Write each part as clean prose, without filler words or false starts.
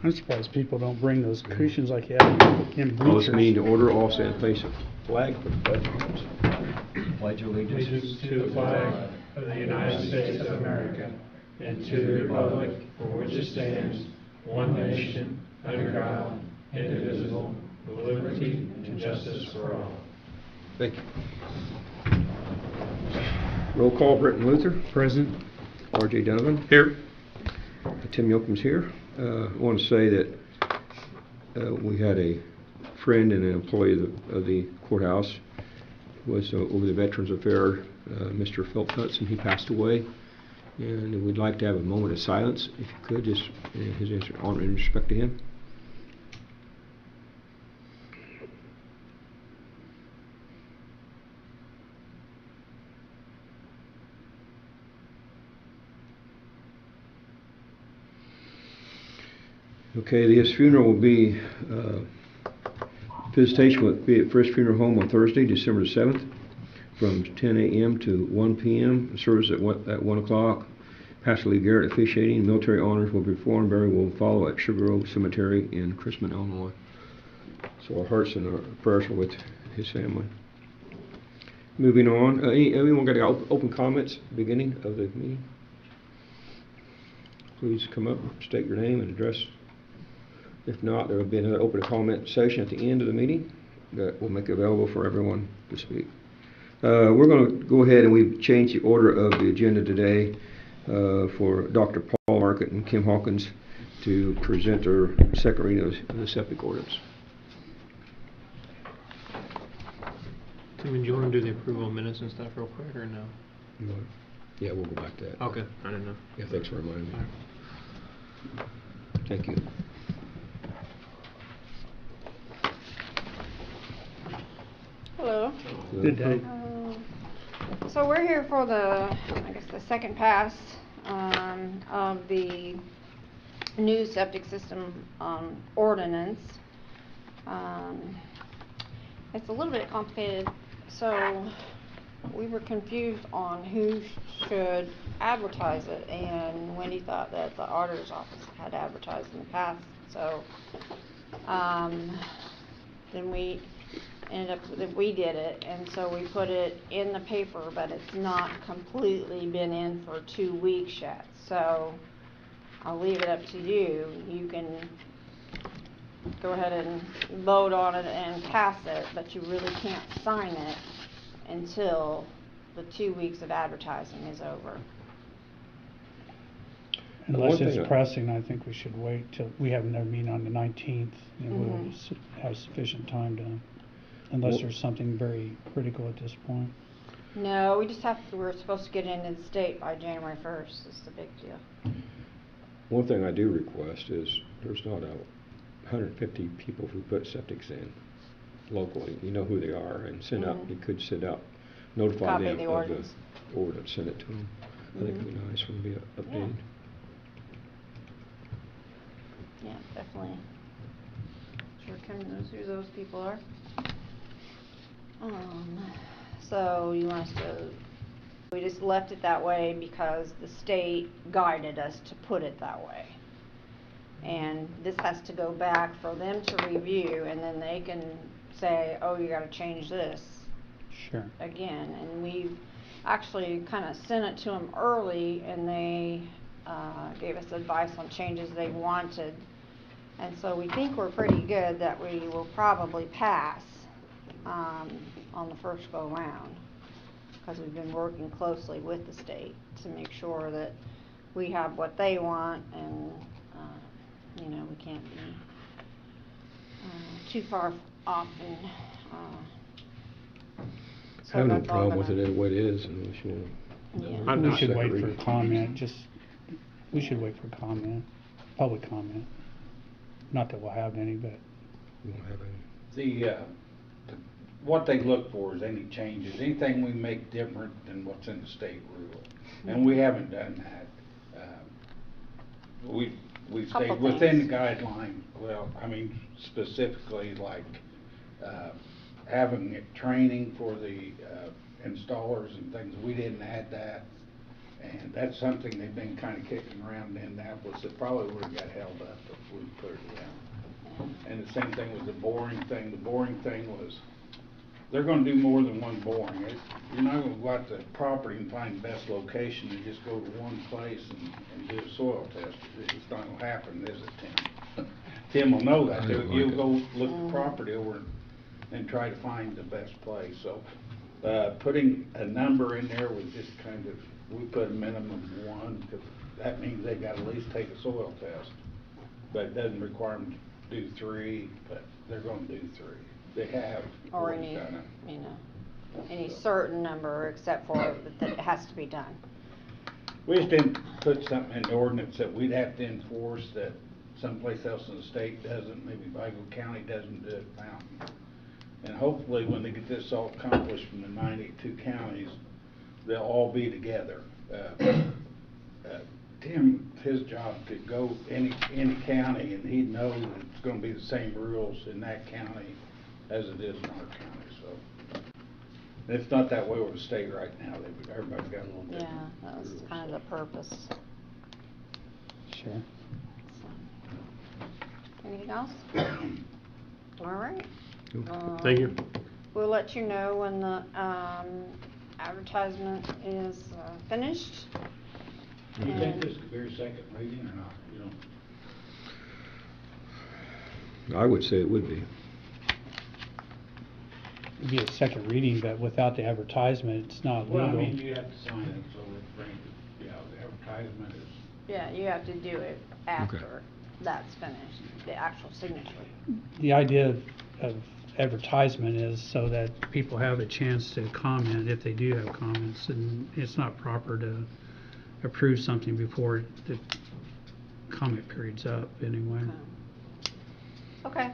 I'm surprised people don't bring those cushions like you have in Call this meeting bleachers. to order. All stand and place a flag for the pledge. Pledge allegiance To the flag of the United States of America and to the republic for which it stands, one nation, under God, indivisible, with liberty and justice for all. Thank you. Roll call. Britton Luther. Present. R.J. Donovan. Here. Tim Yoakum's here. I want to say that we had a friend and an employee of the courthouse was over the Veterans Affair, Mr. Philip Hudson. He passed away, and we'd like to have a moment of silence, if you could, just in his honor and respect to him. Okay, his funeral will be, visitation will be at First Funeral Home on Thursday, December 7th, from 10 a.m. to 1 p.m. Service at 1 o'clock. Pastor Lee Garrett officiating. Military honors will be performed. Burial will follow at Sugar Grove Cemetery in Chrisman, Illinois. So our hearts and our prayers are with his family. Moving on, anyone got any open comments at the beginning of the meeting? Please come up, state your name and address. If not, there will be another open comment session at the end of the meeting that will make available for everyone to speak. We're going to go ahead and we've changed the order of the agenda today for Dr. Paul Market and Kim Hawkins to present their second reading of the septic ordinance. Tim, do you want to do the approval of minutes and stuff real quick, or no? Yeah, we'll go back to that. Okay, I didn't know. Yeah, thanks for reminding me. Thank you. Hello. Good day. So we're here for the second pass of the new septic system ordinance. It's a little bit complicated, so we were confused on who should advertise it, and Wendy thought that the auditor's office had advertised in the past, so then we ended up that we did it, and so we put it in the paper, but it's not completely been in for 2 weeks yet. So I'll leave it up to you. You can go ahead and vote on it and pass it, but you really can't sign it until the 2 weeks of advertising is over. Unless it's pressing, I think we should wait till we have another meeting on the 19th, and we'll have sufficient time to, unless there's something very critical at this point. No, we just we're supposed to get into the state by January 1st. It's the big deal. One thing I do request is there's not 150 people who put septics in locally. You know who they are, and send out. You could send out, notify Copy them the of ordinance. the ordinance, send it to them. I think it'd be nice when we updated. Yeah, definitely. Sure, Kim knows who those people are. So you want us to? We just left it that way because the state guided us to put it that way. And this has to go back for them to review, and then they can say, oh, you got to change this again. And we've actually kind of sent it to them early, and they gave us advice on changes they wanted. And so we think we're pretty good that we will probably pass on the first go round, because we've been working closely with the state to make sure that we have what they want, and you know, we can't be too far off. And so I have no that's all problem with gonna- it the way it is, and we should. Yeah. We should wait for comment. We should wait for comment, public comment. Not that we'll have any, but We won't have any. What they look for is any changes, anything we make different than what's in the state rule, and we haven't done that. We've Couple stayed within the things. guideline. Well, I mean, specifically like having training for the installers and things. We didn't add that, And that's something they've been kinda kicking around in Annapolis, that probably would've got held up if we put it down. And the same thing with the boring thing. The boring thing was, they're gonna do more than one boring. You're not gonna go out to the property and find the best location and just go to one place and do a soil test. It's not gonna happen, is it, Tim? Tim will know that. I don't like You'll it. go look the property over and try to find the best place. So, putting a number in there was just kind of, we put a minimum of 1, because that means they gotta at least take a soil test. But it doesn't require them to do 3, but they're gonna do 3. They have Or already any, done it. you know, any certain number except for that it has to be done. We just didn't put something in the ordinance that we'd have to enforce that someplace else in the state doesn't, maybe Vigo County doesn't do it now. And hopefully, when they get this all accomplished from the 92 counties, they'll all be together. Tim, his job could go any county and he'd know that it's gonna be the same rules in that county as it is in our county, so. And it's not that way with the state right now. Everybody's got a little different Yeah, that was rules, kind of the purpose. Sure. So. Anything else? All right. Thank you. We'll let you know when the advertisement is finished. Do you think And- this could be your second reading or not? You don't? I would say it would be. It'd be a second reading, but without the advertisement, it's not Well, I legal. mean, you have to sign it, so it brings, the advertisement is. Yeah, you have to do it after that's finished, the actual signature. The idea of advertisement is so that people have a chance to comment if they do have comments, and it's not proper to approve something before the comment period's up anyway. Okay.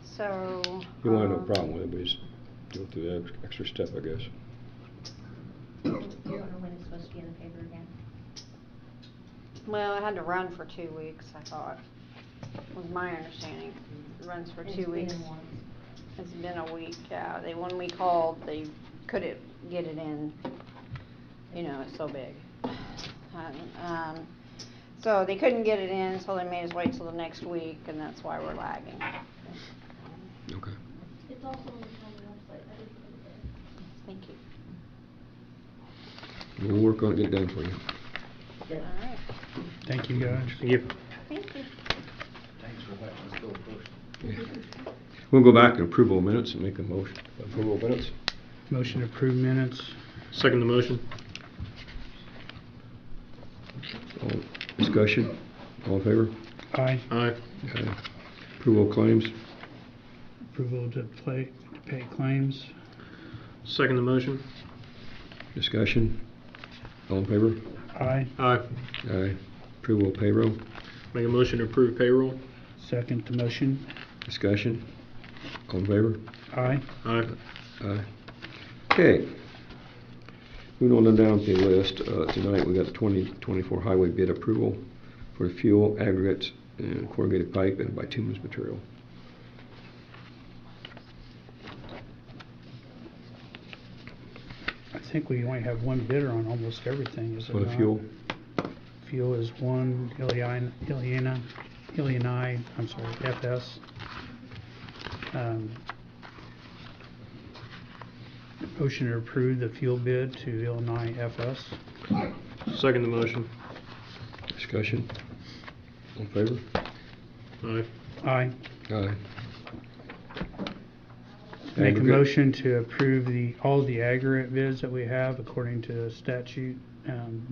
So. You won't have no problem with it, but just go through the extra step, I guess. You don't know when it's supposed to be in the paper again? Well, it had to run for 2 weeks, I thought, was my understanding. It runs for It's 2 been weeks. once. It's been a week, yeah. When we called, they couldn't get it in, it's so big. So they couldn't get it in, so they made us wait till the next week, and that's why we're lagging. Okay. It's also on the county website, I didn't put it Thank you. We'll work on it, get it done for you. All right. Thank you, guys. Thank you. Thank you. Thanks for letting us go first. We'll go back to approval of minutes and make a motion. Approval of minutes? Motion to approve minutes. Second the motion. All discussion? All in favor? Aye. Aye. Aye. Approval of claims? Approval to pay claims. Second the motion. Discussion? All in favor? Aye. Aye. Aye. Approval of payroll? Make a motion to approve payroll. Second to motion. Discussion? All in favor? Aye. Aye. Aye. Okay. Moving on down the list, tonight we got the 2024 highway bid approval for fuel, aggregates, and corrugated pipe and bituminous material. I think we only have one bidder on almost everything, is it For the not? fuel? Fuel is one, Illini, FS. Motion to approve the fuel bid to Illini FS. Second the motion. Discussion? All in favor? Aye. Aye. Aye. Make a Aggregate. motion to approve all the aggregate bids that we have according to statute,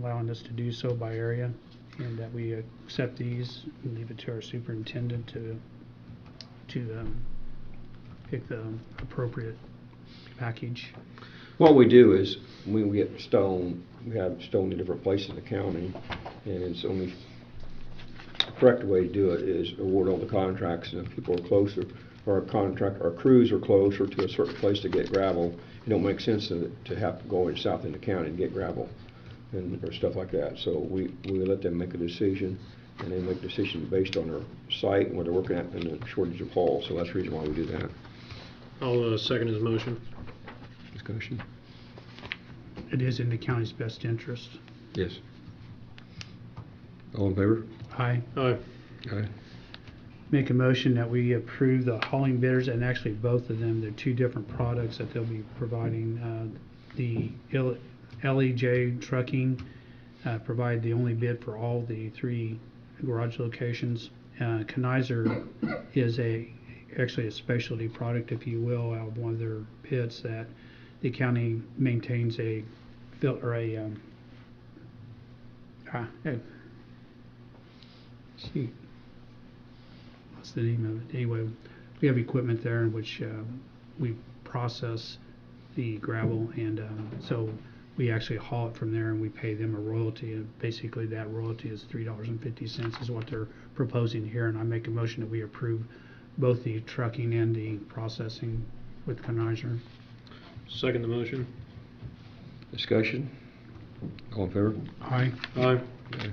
allowing us to do so by area, and that we accept these and leave it to our superintendent to pick the appropriate package. What we do is, when we get stone, we have stone in different places in the county, and it's only, the correct way to do it is award all the contracts, and if people are closer, or our crews are closer to a certain place to get gravel, it don't make sense to have to go south in the county to get gravel, or stuff like that. So we let them make a decision, and they make a decision based on their site and what they're working at and the shortage of haul, so that's the reason why we do that. I'll second his motion. Discussion? It is in the county's best interest. Yes. All in favor? Aye. Aye. Aye. Make a motion that we approve the hauling bidders, and actually both of them, they're two different products that they'll be providing. The LEJ Trucking provide the only bid for all the 3 garage locations. Kenizer is actually a specialty product, if you will, out of one of their pits that the county maintains a shoot. What's the name of it? Anyway, we have equipment there in which we process the gravel, and so we actually haul it from there, and we pay them a royalty, and basically that royalty is $3.50 is what they're proposing here, and I make a motion that we approve both the trucking and the processing with Kenizer. Second the motion. Discussion? All in favor? Aye. Aye. Aye.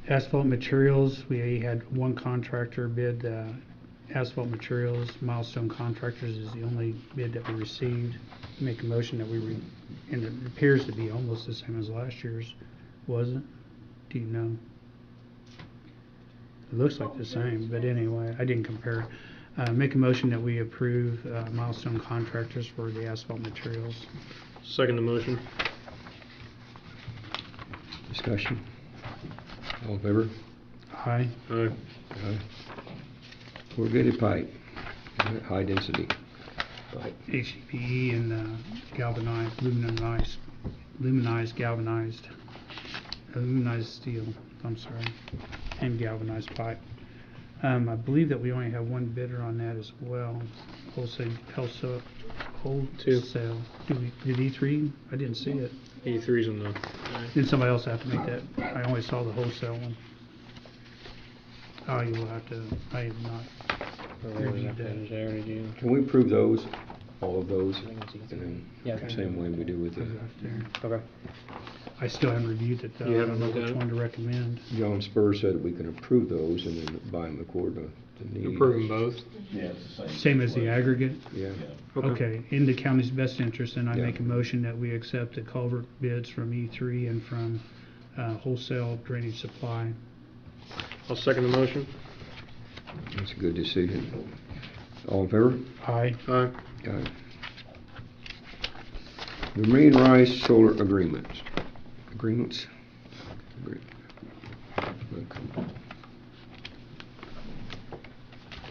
Asphalt materials, we had one contractor bid asphalt materials. Milestone Contractors is the only bid that we received. Make a motion that and it appears to be almost the same as last year's, was it? Do you know? It looks like the same, but anyway, I didn't compare. Make a motion that we approve Milestone Contractors for the asphalt materials. Second the motion. Discussion? All in favor? Aye. Aye. Aye. Corrugated pipe, high density pipe. HDPE and galvanized, aluminized steel, I'm sorry, and galvanized pipe. I believe that we only have one bidder on that as well. Wholesale. Two. Did E3? I didn't see it. E3's on the. Did somebody else have to make that? I only saw the wholesale one. Oh, you will have to, I have not reviewed that. Can we approve those, all of those, and then Yeah. same way we do with Put the it up there. Okay. I still haven't reviewed it though. You I haven't don't know looked at which it? one to recommend. John Spur said we can approve those and then buy them according to need. Approve them both. Yeah, it's the same. Same as the aggregate? Yeah. Okay, in the county's best interest, and I Yeah. make a motion that we accept the culvert bids from E3 and from Wholesale Drainage Supply. I'll second the motion. That's a good decision. All in favor? Aye. Aye. Aye. The Marine Rise Solar Agreements. Agreements? Agree- Okay.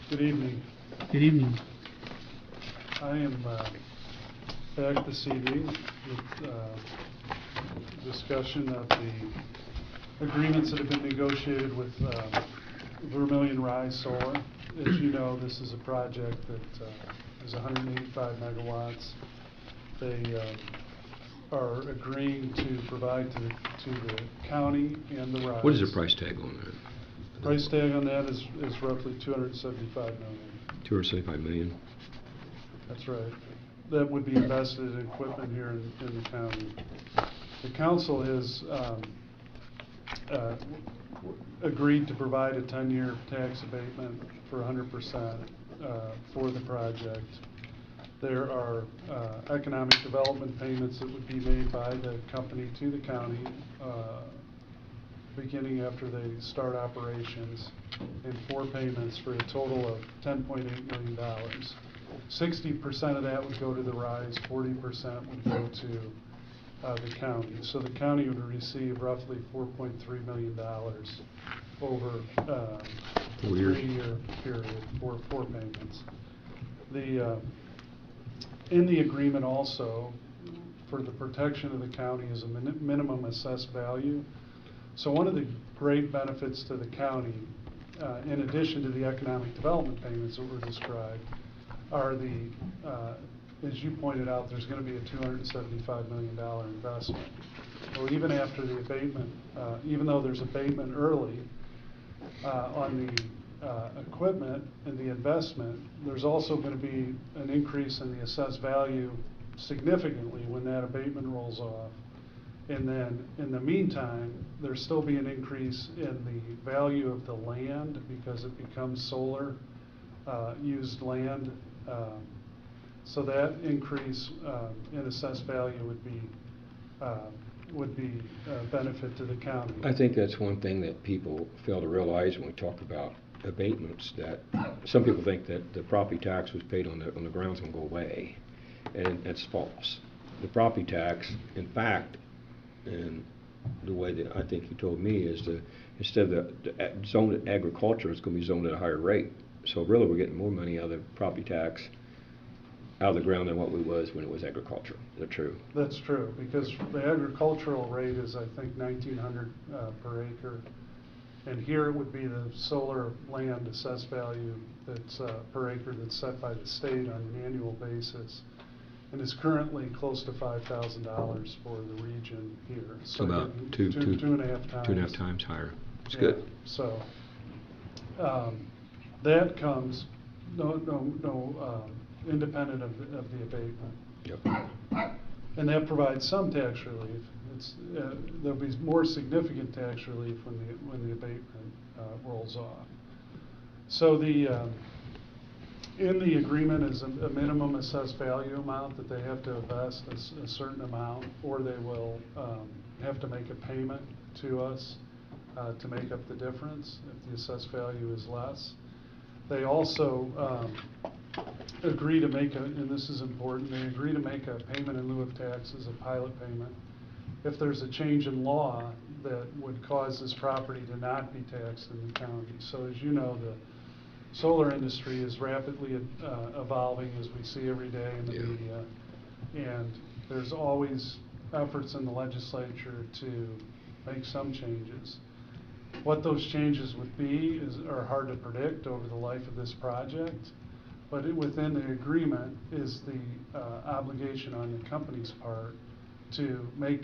Good evening. Good evening. I am back this evening with discussion of the agreements that have been negotiated with Vermilion Rise Solar. As you know, this is a project that is 185 megawatts. They are agreeing to provide to the county and the Rise. What is the price tag on that? Price tag on that is roughly $275 million. 275 million? That's right. That would be invested in equipment here in the county. The council has agreed to provide a 10-year tax abatement for 100% for the project. There are economic development payments that would be made by the company to the county beginning after they start operations, in 4 payments for a total of $10.8 million. 60% of that would go to the Rise, 40% would go to the county. So the county would receive roughly $4.3 million over a 3-year period for 4 payments. In the agreement also, for the protection of the county is a minimum assessed value. So one of the great benefits to the county, in addition to the economic development payments that were described, are as you pointed out, there's going to be a $275 million investment. Well, even after the abatement, even though there's abatement early on the equipment and the investment, there's also going to be an increase in the assessed value significantly when that abatement rolls off. And then, in the meantime, there'll still be an increase in the value of the land because it becomes solar used land. So that increase in assessed value would be would be a benefit to the county. I think that's one thing that people fail to realize when we talk about abatements, that some people think that the property tax was paid on the grounds and go away, and that's false. The property tax, in fact, and the way that I think you told me is instead of the zoned agriculture, it's going to be zoned at a higher rate. So really, we're getting more money out of the property tax out of the ground than what we was when it was agriculture. Is that true? That's true, because the agricultural rate is, I think, 1,900 per acre. And here it would be the solar land assessed value that's per acre that's set by the state on an annual basis. And is currently close to $5,000 for the region here. So about two and a half times. 2.5 times higher. It's Yeah, good. So, that comes, independent of the abatement. Yep. And that provides some tax relief. There'll be more significant tax relief when the abatement rolls off. So in the agreement is a minimum assessed value amount that they have to invest a certain amount, or they will have to make a payment to us to make up the difference if the assessed value is less. They also agree to make and this is important, they agree to make a payment in lieu of taxes, a pilot payment, if there's a change in law that would cause this property to not be taxed in the county. So as you know, the solar industry is rapidly evolving, as we see every day in the media, and there's always efforts in the legislature to make some changes. What those changes would be are hard to predict over the life of this project, but within the agreement is the obligation on the company's part to make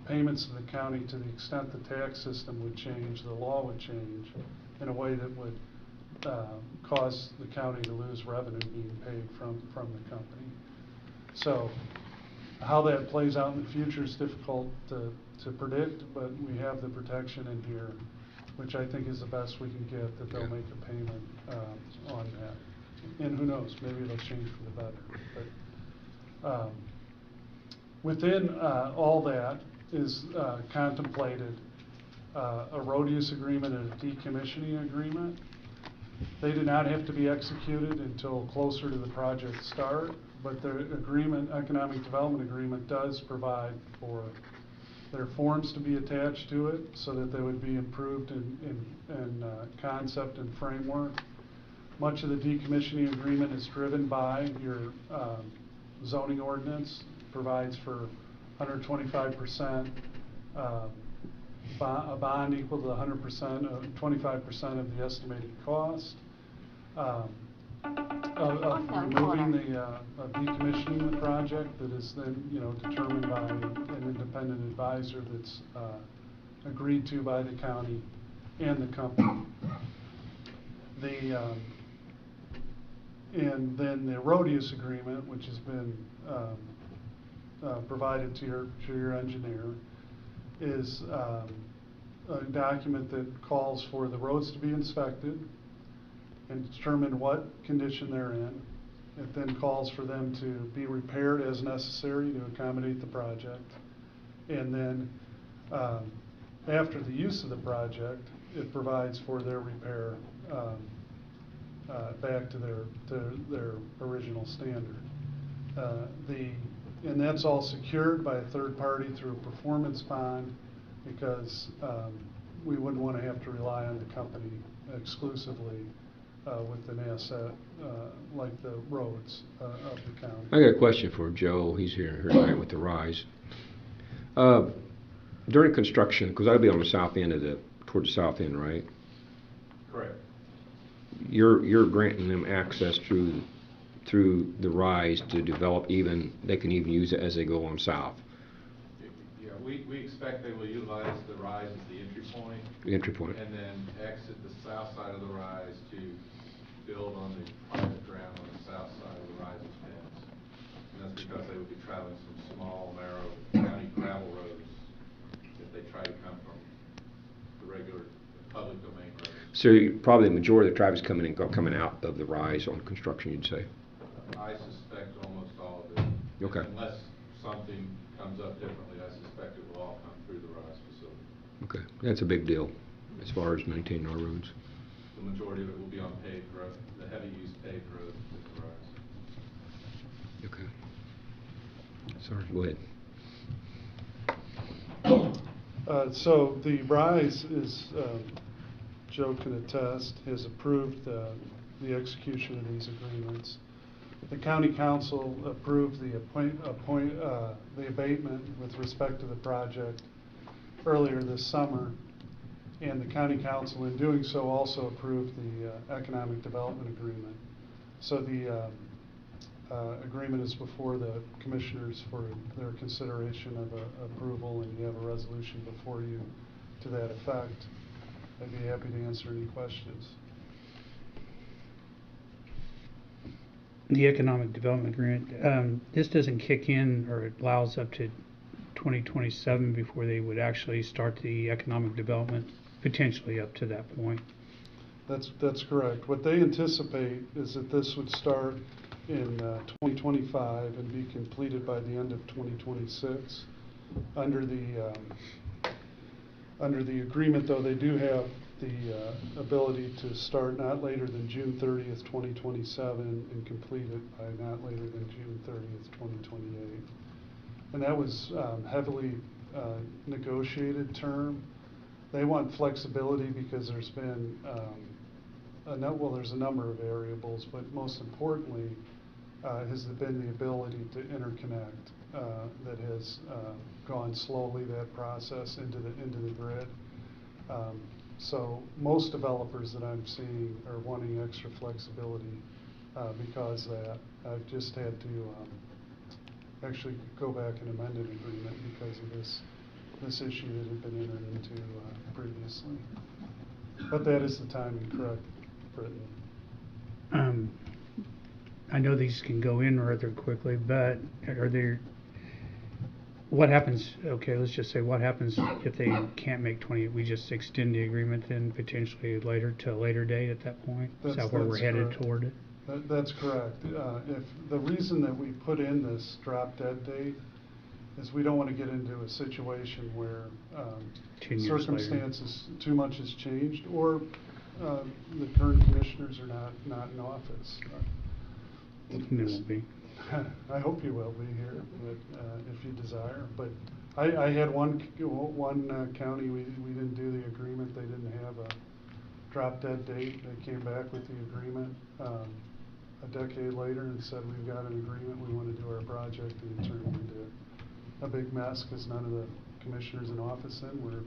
payments to the county to the extent the tax system would change, the law would change in a way that would cause the county to lose revenue being paid from the company. So how that plays out in the future is difficult to predict, but we have the protection in here, which I think is the best we can get, that they'll make a payment on that. And who knows, maybe it'll change for the better. But within all that is contemplated a road use agreement and a decommissioning agreement. They do not have to be executed until closer to the project start, but the agreement, economic development agreement, does provide for their forms to be attached to it so that they would be improved in concept and framework. Much of the decommissioning agreement is driven by your zoning ordinance, provides for 125% a bond equal to 100% of 25% of the estimated cost of removing of decommissioning the project, that is then determined by an independent advisor that's agreed to by the county and the company. And then the road use agreement, which has been provided to your engineer, is a document that calls for the roads to be inspected and determine what condition they're in. It then calls for them to be repaired as necessary to accommodate the project. And then after the use of the project, it provides for their repair back to their original standard. And that's all secured by a third party through a performance bond, because we wouldn't want to have to rely on the company exclusively with an asset like the roads of the county. I got a question for Joe. He's here tonight with the RISE. During construction, because I'll be on the south end toward the south end, right? Correct. You're granting them access through the RISE to develop, they can even use it as they go on south. Yeah, we expect they will utilize the RISE as the entry point. The entry point. And then exit the south side of the RISE to build on the private ground on the south side of the RISE expense. And that's because they would be traveling some small, narrow county gravel roads if they try to come from the regular public domain roads. So probably the majority of the traffic's coming out of the RISE on construction, you'd say? I suspect almost all of it. Okay. Unless something comes up differently, I suspect it will all come through the RISE facility. Okay, that's a big deal as far as maintaining our roads. The majority of it will be on paved road, the heavy use paved road with the RISE. Okay. Sorry, go ahead. So the RISE is, Joe can attest, has approved the execution of these agreements. The county council approved the the abatement with respect to the project earlier this summer, and the county council in doing so also approved the economic development agreement. So the agreement is before the commissioners for their consideration of approval, and you have a resolution before you to that effect. I'd be happy to answer any questions. The economic development agreement, this doesn't kick in, or it allows up to 2027 before they would actually start the economic development, potentially up to that point. That's correct. What they anticipate is that this would start in 2025 and be completed by the end of 2026. Under the agreement, though, they do have the ability to start not later than June 30th, 2027 and complete it by not later than June 30th, 2028. And that was heavily negotiated term. They want flexibility because there's been there's a number of variables, but most importantly has been the ability to interconnect that has gone slowly, that process into the grid. So most developers that I'm seeing are wanting extra flexibility because that I've just had to actually go back and amend an agreement because of this issue that had been entered into previously. But that is the timing, correct, Britton? I know these can go in rather quickly, but are there, what happens, okay, let's just say, what happens if they can't make 20, we just extend the agreement then potentially later to a later date at that point? Is that where we're headed correct. toward it? That's correct. If the reason that we put in this drop dead date is we don't want to get into a situation where 10 years later. circumstances, too much has changed, or the current commissioners are not in office. It will be. I hope you will be here, but, if you desire. But I had one county, we didn't do the agreement. They didn't have a drop dead date. They came back with the agreement a decade later and said, we've got an agreement, we want to do our project, and it turned into a big mess because none of the commissioners in office then were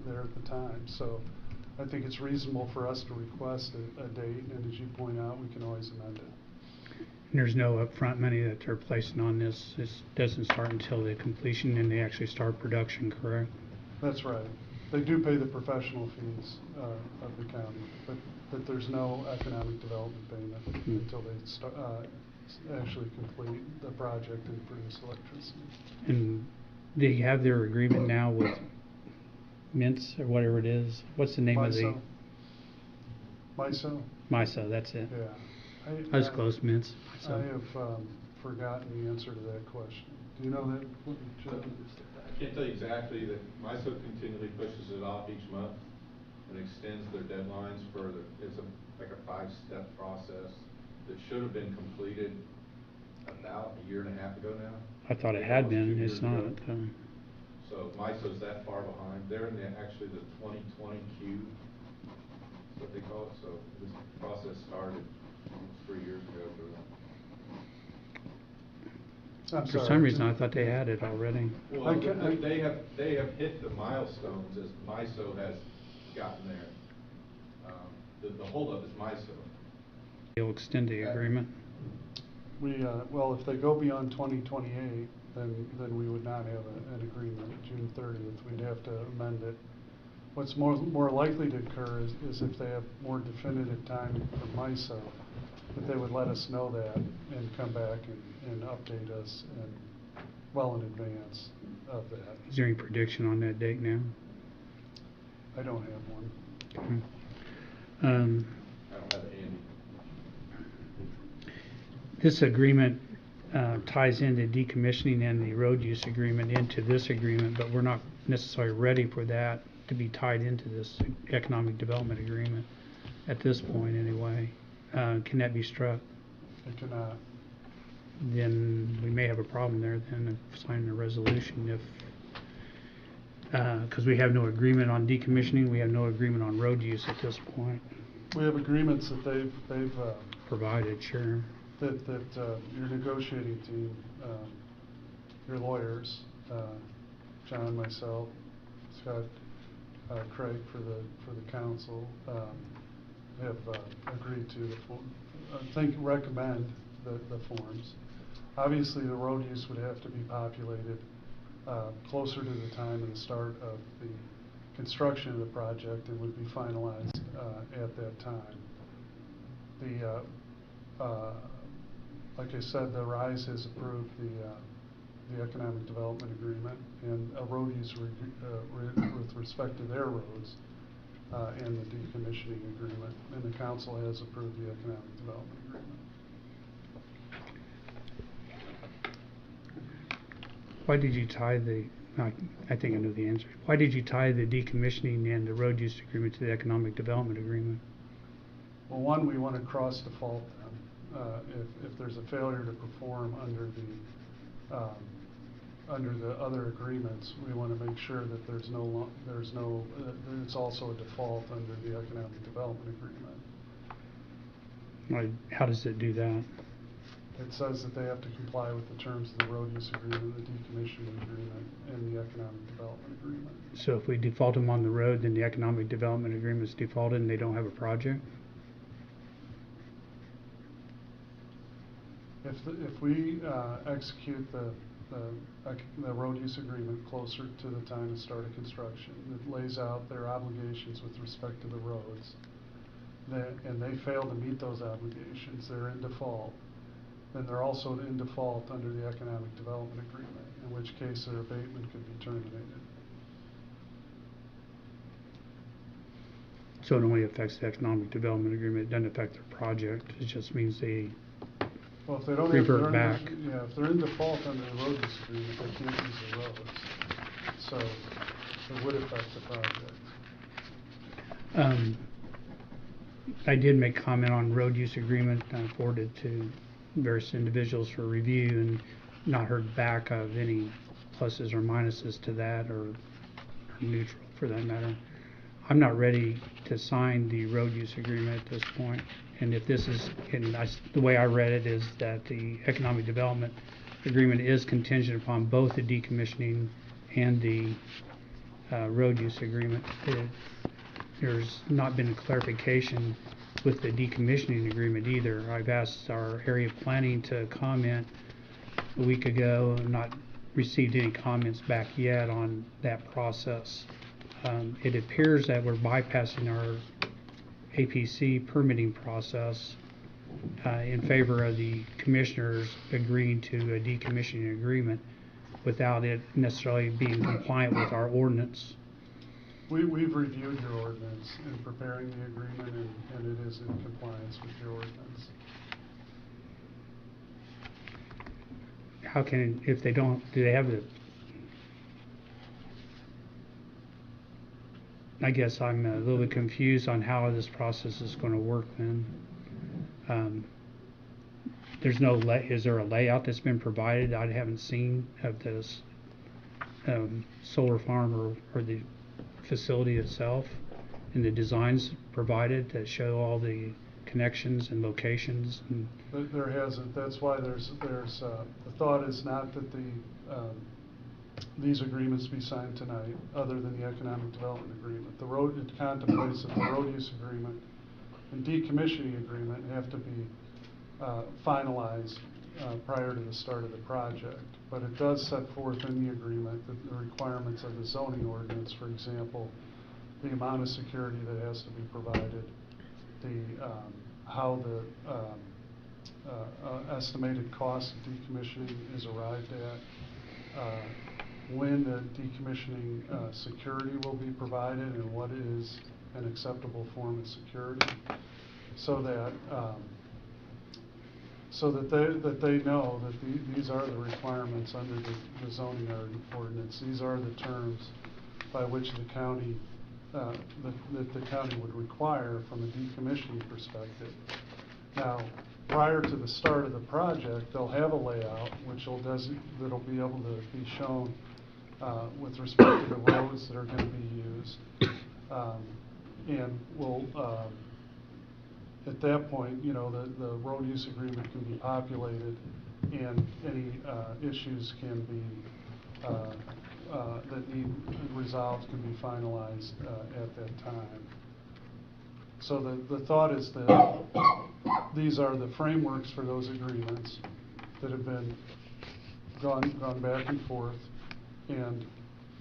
there at the time. So I think it's reasonable for us to request a date, and as you point out, we can always amend it. And there's no upfront money that they're placing on this. This doesn't start until the completion and they actually start production, correct? That's right. They do pay the professional fees of the county, but there's no economic development payment until they actually complete the project and produce electricity. And they have their agreement now with Mintz or whatever it is. What's the name of the? MISO? MISO, that's it. Yeah. I was close, Mintz. I have forgotten the answer to that question. Do you know that, Joe? I can't tell you exactly that MISO continually pushes it off each month and extends their deadlines further. It's like a 5-step process that should have been completed about a year and a half ago now. I thought it had Almost 2 been, years it's not. ago. So MISO's that far behind. They're in actually the 2020 queue, is what they call it. So this process started almost 3 years ago for them. For some reason, I thought they had it already. Well, they have hit the milestones as MISO has gotten there. The holdup is MISO. You'll extend the agreement. Well, if they go beyond 2028, then we would not have an agreement June 30th. We'd have to amend it. What's more likely to occur is if they have more definitive timing from MISO, that they would let us know that and come back and update us well in advance of that. Is there any prediction on that date now? I don't have one. Okay. I don't have it handy. This agreement ties into decommissioning and the road use agreement into this agreement, but we're not necessarily ready for that to be tied into this economic development agreement at this point anyway. Can that be struck? It cannot. Then we may have a problem there then of signing a resolution if, because we have no agreement on decommissioning, we have no agreement on road use at this point. We have agreements that they've Provided, sure. that your negotiating team, your lawyers, John, myself, Scott, Craig for the council, have agreed to recommend the forms. Obviously, the road use would have to be populated closer to the time of the start of the construction of the project and would be finalized at that time. Like I said, the RISE has approved the economic development agreement and a road use with respect to their roads and the decommissioning agreement, and the council has approved the economic development agreement. Why did you tie I think I know the answer. Why did you tie the decommissioning and the road use agreement to the economic development agreement? Well, one, we want to cross default them. If there's a failure to perform under the other agreements, we want to make sure that it's also a default under the economic development agreement. How does it do that? It says that they have to comply with the terms of the road use agreement, the decommissioning agreement, and the economic development agreement. So if we default them on the road, then the economic development agreement is defaulted and they don't have a project? If we execute the road use agreement closer to the time of start of construction, it lays out their obligations with respect to the roads, and they fail to meet those obligations, they're in default. Then they're also in default under the economic development agreement, in which case their abatement could be terminated. So it only affects the economic development agreement, it doesn't affect their project, it just means they Well, if they don't revert back. If they're in default under the road use agreement, they can't use the roads. So it would affect the project. I did make comment on road use agreement forwarded to various individuals for review and not heard back of any pluses or minuses to that or neutral for that matter. I'm not ready to sign the road use agreement at this point. And if this is, the way I read it is that the economic development agreement is contingent upon both the decommissioning and the road use agreement. There's not been a clarification with the decommissioning agreement either. I've asked our area planning to comment a week ago and not received any comments back yet on that process. It appears that we're bypassing our APC permitting process in favor of the commissioners agreeing to a decommissioning agreement without it necessarily being compliant with our ordinance. We've reviewed your ordinance in preparing the agreement, and it is in compliance with your ordinance. How can, if they don't, do they have the, I guess I'm a little bit confused on how this process is going to work then. There's no, is there a layout that's been provided I haven't seen of this solar farm or the facility itself, and the designs provided that show all the connections and locations? And There hasn't. That's why there's the thought is not that these agreements be signed tonight, other than the economic development agreement. The road, it contemplates that the road use agreement and decommissioning agreement have to be finalized prior to the start of the project. But it does set forth in the agreement that the requirements of the zoning ordinance, for example, the amount of security that has to be provided, how the estimated cost of decommissioning is arrived at, when the decommissioning security will be provided, and what is an acceptable form of security, so that so that they know that these are the requirements under the zoning ordinance. These are the terms by which the county, that the county would require from a decommissioning perspective. Now, prior to the start of the project, they'll have a layout that'll be able to be shown with respect to the roads that are going to be used. And we'll, at that point, you know, the road use agreement can be populated and any issues can be, that need resolved can be finalized at that time. So the thought is that these are the frameworks for those agreements that have been gone back and forth, and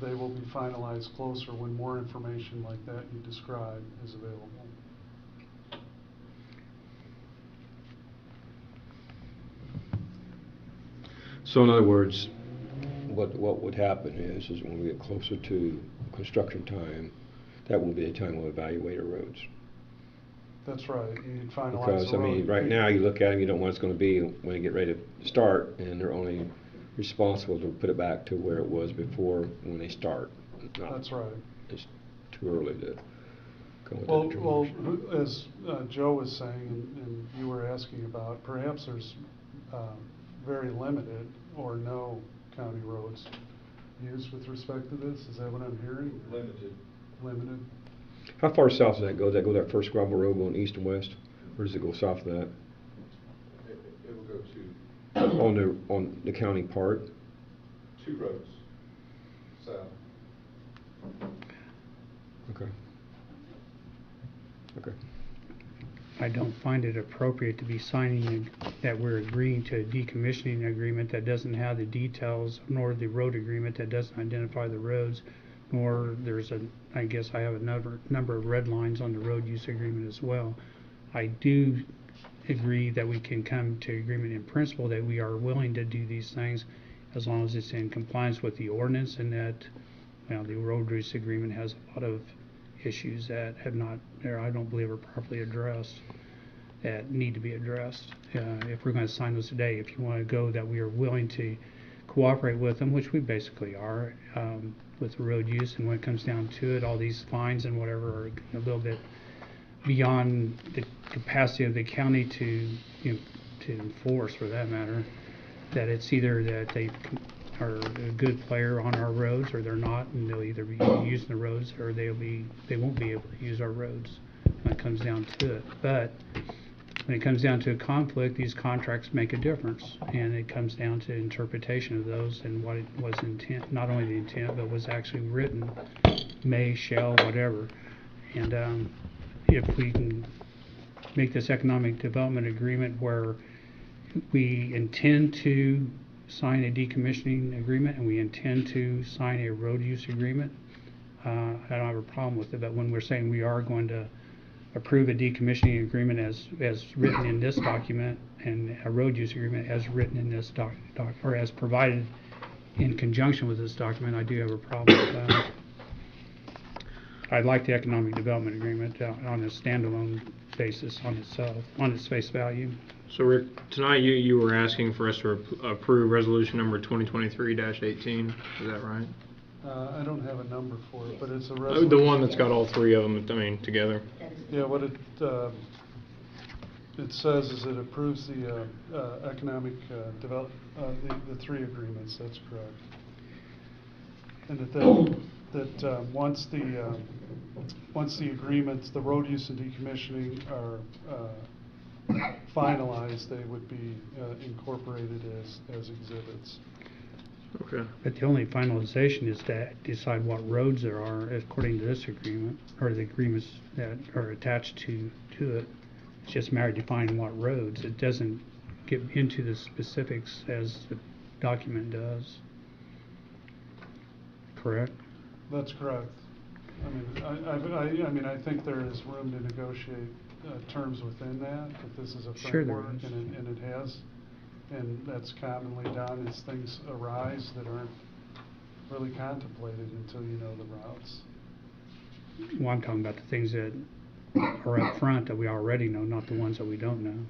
they will be finalized closer when more information like that you described is available. So in other words, what would happen is when we get closer to construction time, that will be the time we'll evaluate our roads. That's right. You finalize Because, the I mean, road. right now, you look at them, you don't know what it's gonna be when you get ready to start, and they're only responsible to put it back to where it was before when they start. That's right. It's too early to go with that Well, determination. as Joe was saying, and you were asking about, perhaps there's very limited or no county roads used with respect to this. Is that what I'm hearing? Limited. Limited. How far south does that go? Does that go that first gravel road going east and west? Or does it go south of that? It will go to On the county part? 2 roads south. Okay. Okay. I don't find it appropriate to be signing that we're agreeing to a decommissioning agreement that doesn't have the details, nor the road agreement that doesn't identify the roads, nor there's I guess I have a number of red lines on the road use agreement as well. I do agree that we can come to agreement in principle that we are willing to do these things as long as it's in compliance with the ordinance, and that, well, the road use agreement has a lot of issues that have not, or I don't believe are properly addressed, that need to be addressed. If we're going to sign those today, if you want to go that we are willing to cooperate with them, which we basically are, with the road use, and when it comes down to it, all these fines and whatever are a little bit beyond the capacity of the county to, you know, to enforce, for that matter, that it's either that they are a good player on our roads or they're not, and they'll either be using the roads or they won't be able to use our roads when it comes down to it. But when it comes down to a conflict, these contracts make a difference, and it comes down to interpretation of those and what it was intent, not only the intent, but was actually written, may, shall, whatever. And if we can make this economic development agreement where we intend to sign a decommissioning agreement and we intend to sign a road use agreement, I don't have a problem with it. But when we're saying we are going to approve a decommissioning agreement as written in this document, and a road use agreement as written in this or as provided in conjunction with this document, I do have a problem with that. I'd like the economic development agreement on a standalone basis on itself, on its face value. So Rick, tonight you were asking for us to approve resolution number 2023-18, is that right? I don't have a number for it, but it's a Oh, resolution. the one that's got all 3 of them, I mean, together. Yeah, what it says is it approves the economic the 3 agreements. That's correct. And that once the agreements, the road use and decommissioning are finalized, they would be incorporated as exhibits. Okay. But the only finalization is to decide what roads there are according to this agreement, or the agreements that are attached to it. It's just a matter of defining what roads. It doesn't get into the specifics as the document does. Correct? That's correct. I mean, I think there is room to negotiate terms within that, but this is a Sure there framework, is. and it has. And that's commonly done as things arise that aren't really contemplated until you know the routes. Well, I'm talking about the things that are up front that we already know, not the ones that we don't know.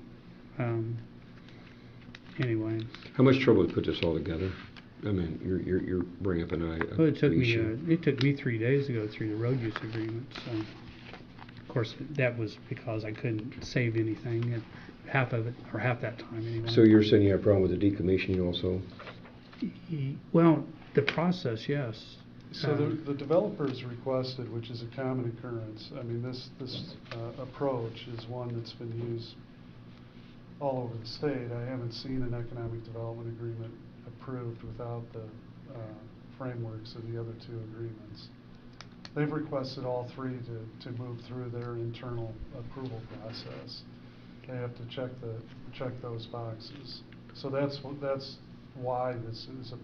anyway. How much trouble to put this all together? I mean, you're bringing up Well, it took me, issue. it took me 3 days to go through the road use agreement, so. Of course, that was because I couldn't save anything, at half of it, or half that time anyway. So you're saying you have a problem with the decommissioning also? Well, the process, yes. So the developers requested, which is a common occurrence, I mean, this approach is one that's been used all over the state. I haven't seen an economic development agreement approved without the frameworks of the other two agreements. They've requested all three to move through their internal approval process. They have to check those boxes. So that's why this is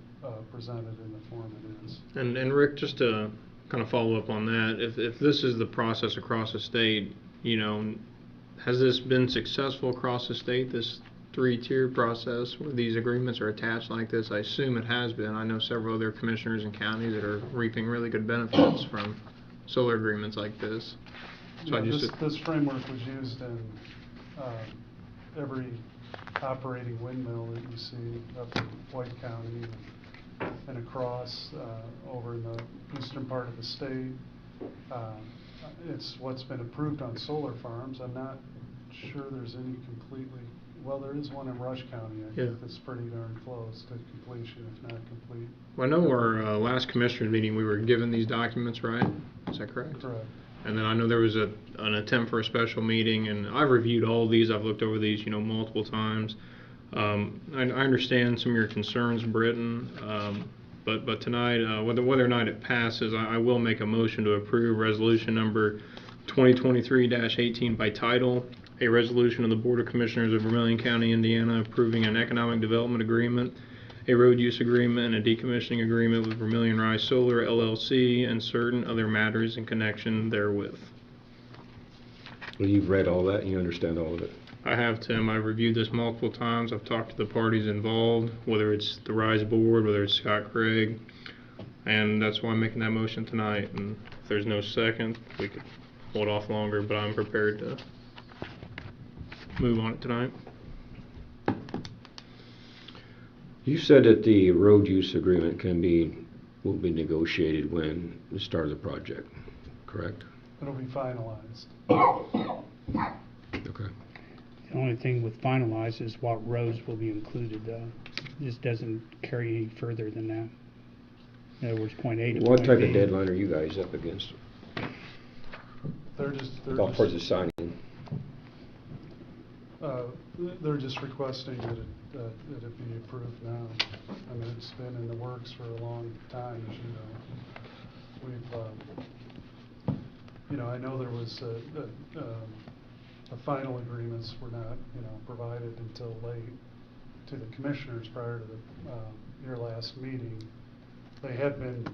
presented in the form it is. And Rick, just to kind of follow up on that, if this is the process across the state, you know, has this been successful across the state, this 3-tier process where these agreements are attached like this? I assume it has been. I know several other commissioners and counties that are reaping really good benefits from solar agreements like this. So Yeah, this framework was used in every operating windmill that you see up in White County and across over in the eastern part of the state. It's what's been approved on solar farms. I'm not sure there's any completely, well, there is one in Rush County, I think, that's pretty darn close to completion, if not complete. Well, I know our last commissioner meeting, we were given these documents, right? Is that correct? Correct. And then I know there was an attempt for a special meeting, and I've reviewed all of these. I've looked over these, you know, multiple times. I understand some of your concerns, Britton, but tonight, whether or not it passes, I will make a motion to approve resolution number 2023-18 by title, a resolution of the Board of Commissioners of Vermilion County, Indiana, approving an economic development agreement, a road use agreement, and a decommissioning agreement with Vermilion Rise Solar LLC, and certain other matters in connection therewith. Well, you've read all that and you understand all of it. I have, Tim. I've reviewed this multiple times. I've talked to the parties involved, whether it's the Rise Board, whether it's Scott Craig, and that's why I'm making that motion tonight. And if there's no second, we could hold off longer, but I'm prepared to move on it tonight. You said that the road use agreement will be negotiated when the start of the project, correct? It'll be finalized. Okay. The only thing with finalized is what roads will be included, though. This doesn't carry any further than that. In other words, point A to What point type B. of deadline are you guys up against? They're just Towards the signing? they're just requesting that it be approved now. I mean, it's been in the works for a long time, as you know. We've, you know, I know there was the final agreements were not, you know, provided until late to the commissioners prior to your last meeting. They had been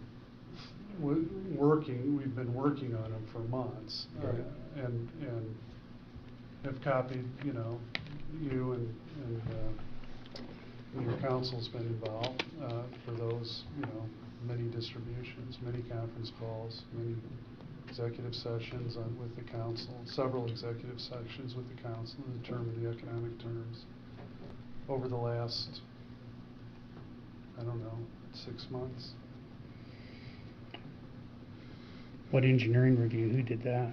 working. We've been working on them for months, Right. and have copied, you know, you and your council's been involved for those, you know, many distributions, many conference calls, many executive sessions with the council, several executive sessions with the council to determine the economic terms over the last, I don't know, 6 months. What engineering review, who did that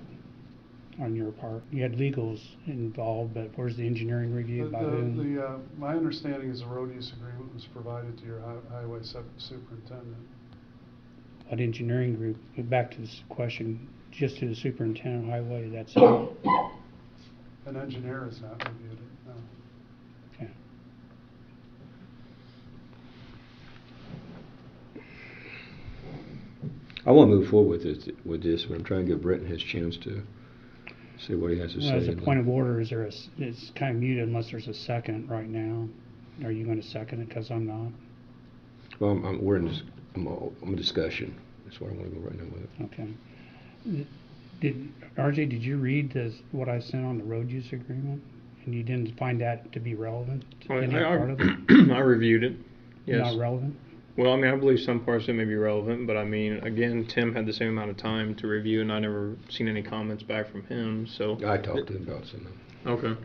on your part? You had legals involved, but where's the engineering review, by whom? My understanding is the road use agreement was provided to your highway superintendent. What engineering group, back to this question, just to the superintendent of highway, that's it? An engineer has not reviewed it, no. Okay. I want to move forward with this, but I'm trying to give Britton his chance to see what he has to Well, say. as a point of order, it's kind of muted unless there's a second right now. Are you going to second it? Because I'm not. Well, we're in this, I'm a discussion. That's where I want to go right now with it. Okay. RJ, did you read what I sent on the road use agreement? And you didn't find that to be relevant to any part of it? I reviewed it. Yes. Not relevant? Well, I mean, I believe some parts of it may be relevant, but I mean, again, Tim had the same amount of time to review, and I never seen any comments back from him. So I talked to him about something. okay.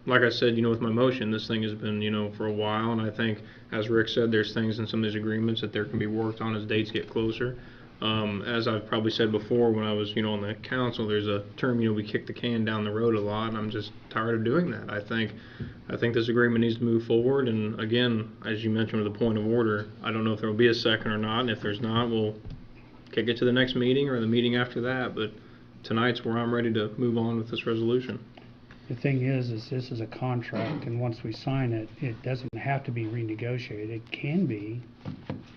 like I said, with my motion, this thing has been, for a while, and I think, as Rick said, there's things in some of these agreements that there can be worked on as dates get closer. As I've probably said before, when I was, on the council, there's a term, we kick the can down the road a lot, and I'm just tired of doing that. I think this agreement needs to move forward, and again, as you mentioned with the point of order, I don't know if there will be a second or not, and if there's not, we'll kick it to the next meeting or the meeting after that, but tonight's where I'm ready to move on with this resolution. The thing is this is a contract, and once we sign it, it doesn't have to be renegotiated. It can be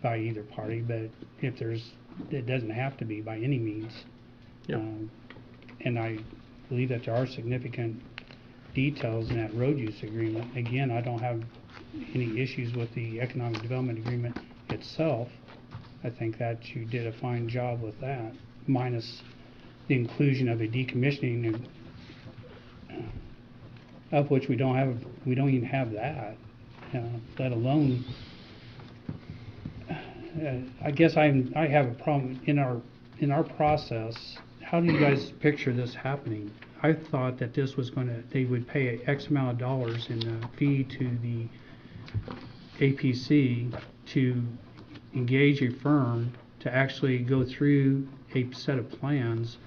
by either party, but it doesn't have to be by any means. Yep. And I believe that there are significant details in that road use agreement. Again, I don't have any issues with the economic development agreement itself. I think that you did a fine job with that, minus the inclusion of a decommissioning, of which we don't even have that, let alone. I guess I have a problem in our process. How do you guys picture this happening? I thought that this was they would pay X amount of dollars in a fee to the APC to engage a firm to actually go through a set of plans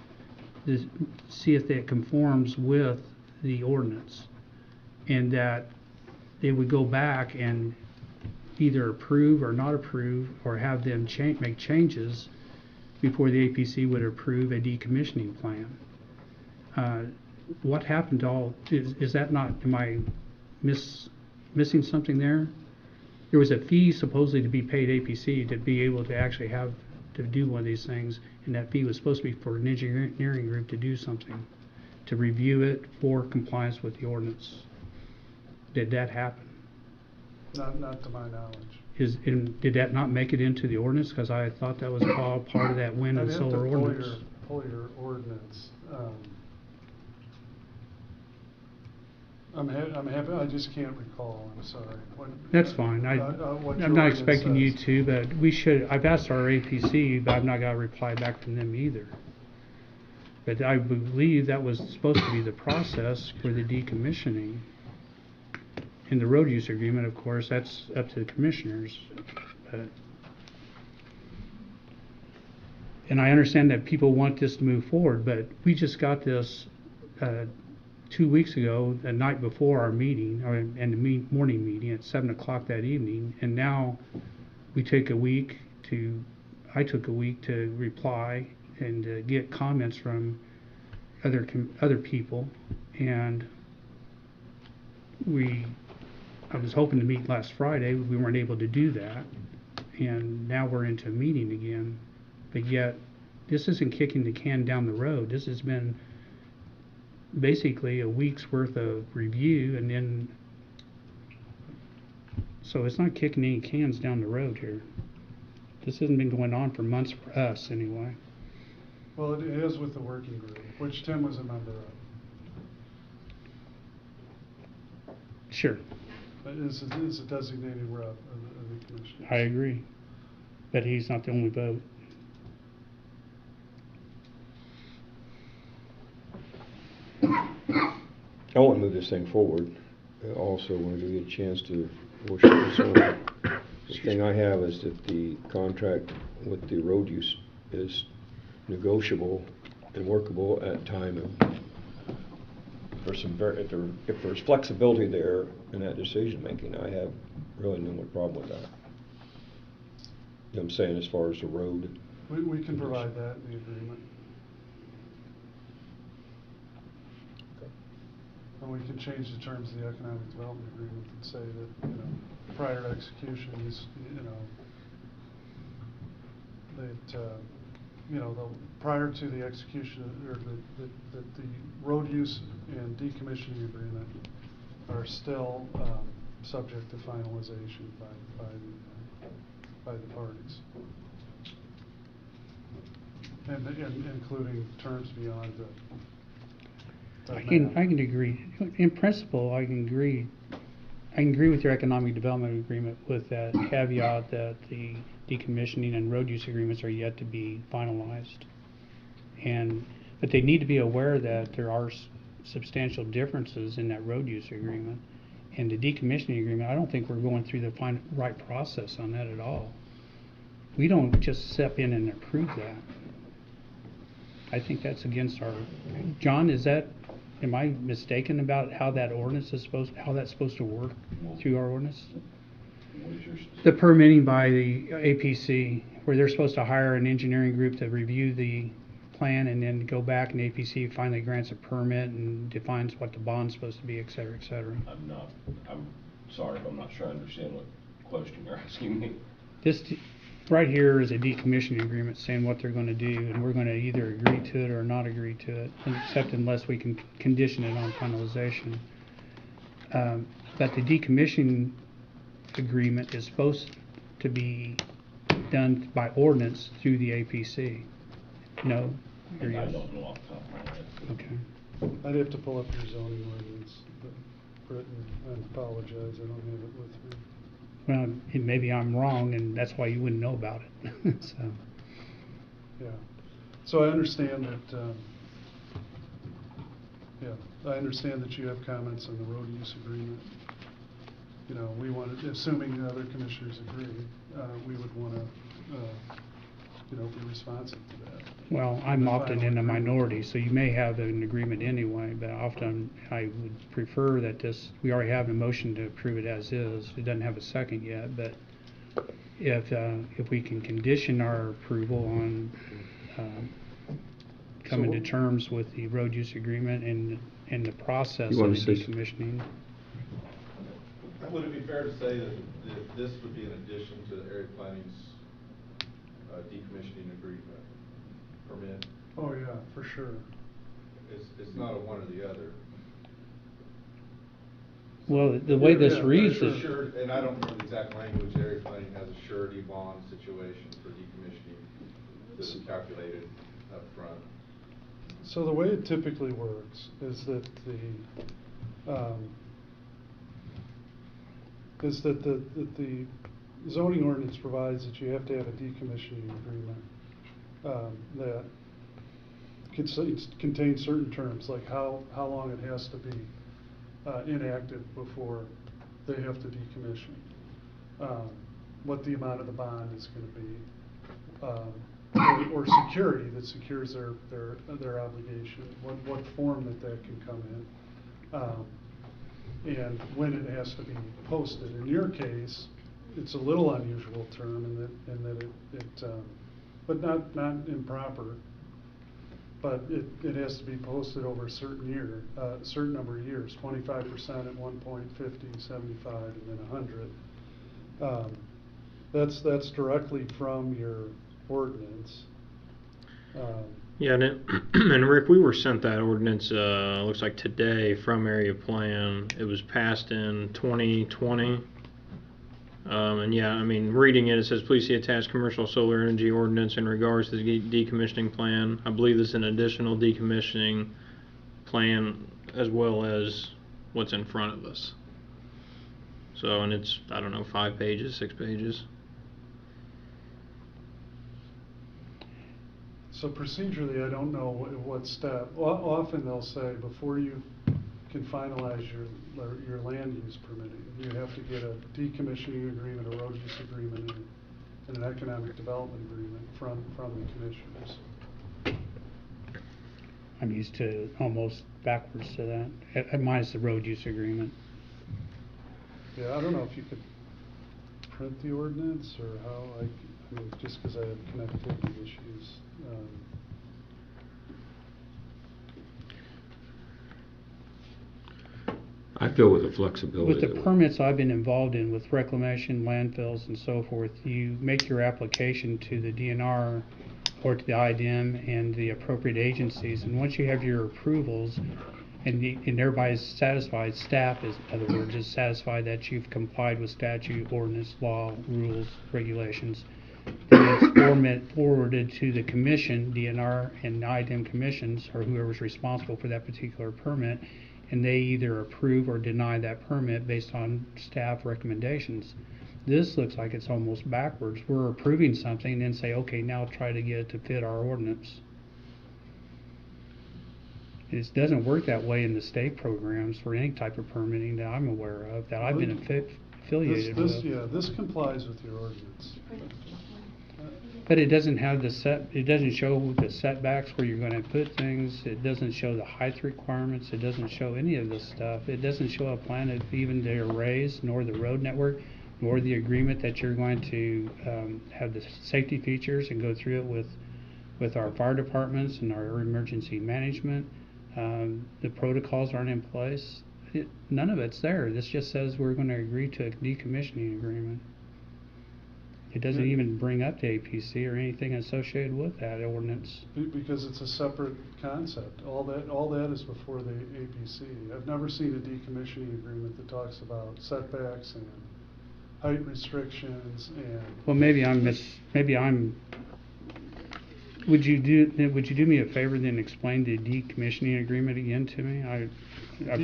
to see if it conforms with the ordinance, and that they would go back and either approve or not approve, or have them make changes before the APC would approve a decommissioning plan. What happened to all, is that not, am I missing something there? There was a fee supposedly to be paid APC to be able to actually have to do one of these things, and that fee was supposed to be for an engineering group to do something, to review it for compliance with the ordinance. Did that happen? Not to my knowledge. Did that not make it into the ordinance? Because I thought that was all part of that wind and solar ordinance. I'd have to pull your ordinance. I'm happy, I just can't recall, I'm sorry. That's fine. What your I'm not ordinance expecting you says. to, but we should. I've asked our APC, but I've not got a reply back from them either. But I believe that was supposed to be the process for the decommissioning. In the road use agreement, of course, that's up to the commissioners. And I understand that people want this to move forward, but we just got this 2 weeks ago, the night before our meeting, and the morning meeting at 7 o'clock that evening, and now we take a week to, I took a week to reply and get comments from other people, and I was hoping to meet last Friday. We weren't able to do that, and now we're into a meeting again. But yet, this isn't kicking the can down the road. This has been basically a week's worth of review, and then, so it's not kicking any cans down the road here. This hasn't been going on for months for us, anyway. Well, it is with the working group, which Tim was a member of. Sure, Is a designated rep of the commission. I agree, but he's not the only vote. I want to move this thing forward. I also want to give you a chance to voice your concern. The thing I have is that the contract with the road use is negotiable and workable at time of, if there's flexibility there in that decision making, I have really no problem with that. You know what I'm saying, as far as the road. We can provide that in the agreement. And we can change the terms of the economic development agreement and say that, prior to execution, prior to the execution, or that the road use and decommissioning agreement are still subject to finalization by the parties. And including terms beyond the. I can agree. In principle, I can agree. I can agree with your economic development agreement with that caveat that the decommissioning and road use agreements are yet to be finalized. But they need to be aware that there are substantial differences in that road use agreement. And the decommissioning agreement, I don't think we're going through the right process on that at all. We don't just step in and approve that. I think that's against our, John, am I mistaken about how that ordinance is how that's supposed to work through our ordinance? The permitting by the APC, where they're supposed to hire an engineering group to review the plan and then go back and APC finally grants a permit and defines what the bond's supposed to be, et cetera, et cetera. I'm sorry if I'm not sure I understand what question you're asking me. This right here is a decommissioning agreement saying what they're going to do, and we're going to either agree to it or not agree to it, except unless we can condition it on finalization. But the decommissioning agreement is supposed to be done by ordinance through the APC. No? I don't know off the top of my head. Okay. I'd have to pull up your zoning ordinance, but Britton, I apologize, I don't have it with me. Well, maybe I'm wrong, and that's why you wouldn't know about it. So. Yeah, so I understand that, I understand that you have comments on the road use agreement. You know, we want to, assuming the other commissioners agree, we would want to, be responsive to that. Well, I'm often in a minority, so you may have an agreement anyway, but often I would prefer that we already have a motion to approve it as is. It doesn't have a second yet, but if we can condition our approval on coming to terms with the road use agreement and the process of the decommissioning. Would it be fair to say that this would be an addition to the area planning's decommissioning agreement permit? Oh, yeah, for sure. It's not a one or the other. Well, the way this reads is is... sure, and I don't remember the exact language, area planning has a surety bond situation for decommissioning that's calculated up front. So the way it typically works is that the zoning ordinance provides that you have to have a decommissioning agreement that contains certain terms, like how long it has to be inactive before they have to decommission, what the amount of the bond is going to be, or security that secures their obligation, what form that can come in, and when it has to be posted. In your case, it's a little unusual term in that it but not improper, but it has to be posted over a certain certain number of years, 25% at one point, 50, 75, and then 100. That's directly from your ordinance. Yeah, and Rick, we were sent that ordinance, looks like today, from Area Plan. It was passed in 2020. And yeah, I mean, reading it, it says, please see attached commercial solar energy ordinance in regards to the decommissioning plan. I believe there's an additional decommissioning plan as well as what's in front of us. So, and it's, I don't know, 5 pages, 6 pages. So procedurally, I don't know what step. Often they'll say before you can finalize your land use permitting, you have to get a decommissioning agreement, a road use agreement, and an economic development agreement from the commissioners. I'm used to almost backwards to that, minus the road use agreement. Yeah, I don't know if you could print the ordinance or how, I mean, just because I have connectivity issues. I feel with the flexibility. With the permits I've been involved in with reclamation, landfills, and so forth, you make your application to the DNR or to the IDM and the appropriate agencies, and once you have your approvals and everybody's satisfied, staff is, in other words, is satisfied that you've complied with statute, ordinance, law, rules, regulations, then it's forwarded to the commission, DNR and IDM commissions, or whoever's responsible for that particular permit, and they either approve or deny that permit based on staff recommendations. This looks like it's almost backwards. We're approving something and then say, okay, now try to get it to fit our ordinance. It doesn't work that way in the state programs for any type of permitting that I'm aware of, that I've been affiliated with. Yeah, this complies with your ordinance. But it doesn't have it doesn't show the setbacks where you're gonna put things, it doesn't show the height requirements, it doesn't show any of this stuff. It doesn't show a plan of even the arrays, nor the road network, nor the agreement that you're going to, have the safety features and go through it with our fire departments and our emergency management. The protocols aren't in place. None of it's there. This just says we're gonna agree to a decommissioning agreement. It doesn't even bring up the APC or anything associated with that ordinance. Because it's a separate concept. All that is before the APC. I've never seen a decommissioning agreement that talks about setbacks and height restrictions and. Well, would you do me a favor then explain the decommissioning agreement again to me? I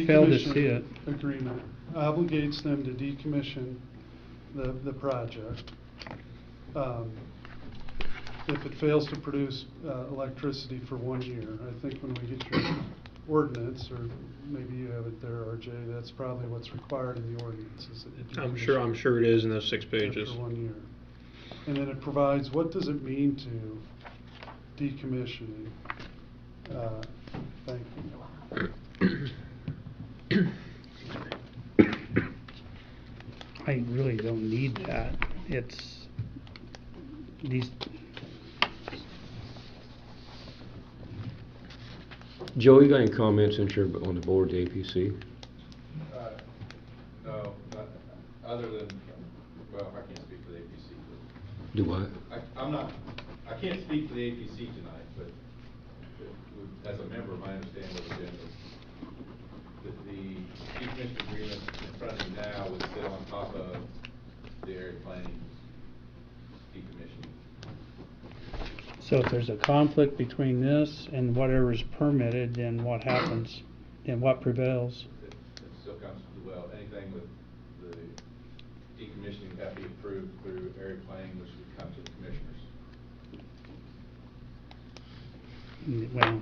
failed to see it. Decommissioning agreement obligates them to decommission the project. If it fails to produce electricity for 1 year. I think when we get your ordinance, or maybe you have it there, RJ, that's probably what's required in the ordinance. Is that you I'm decommission sure it is in those 6 pages. after 1 year. And then it provides, what does it mean to decommissioning? Thank you. I really don't need that. It's these. Joe, you got any comments since you're on the board, the APC? No, not, other than, well, I can't speak for the APC, but. Do what? I can't speak for the APC tonight, but as a member, my understanding would have been that the decommission agreement in front of you now would sit on top of the area planning decommissioning. So if there's a conflict between this and whatever is permitted, then what happens? Then what prevails? It still comes, well, anything with the decommissioning would have to be approved through area planning, which would come to the commissioners. Well,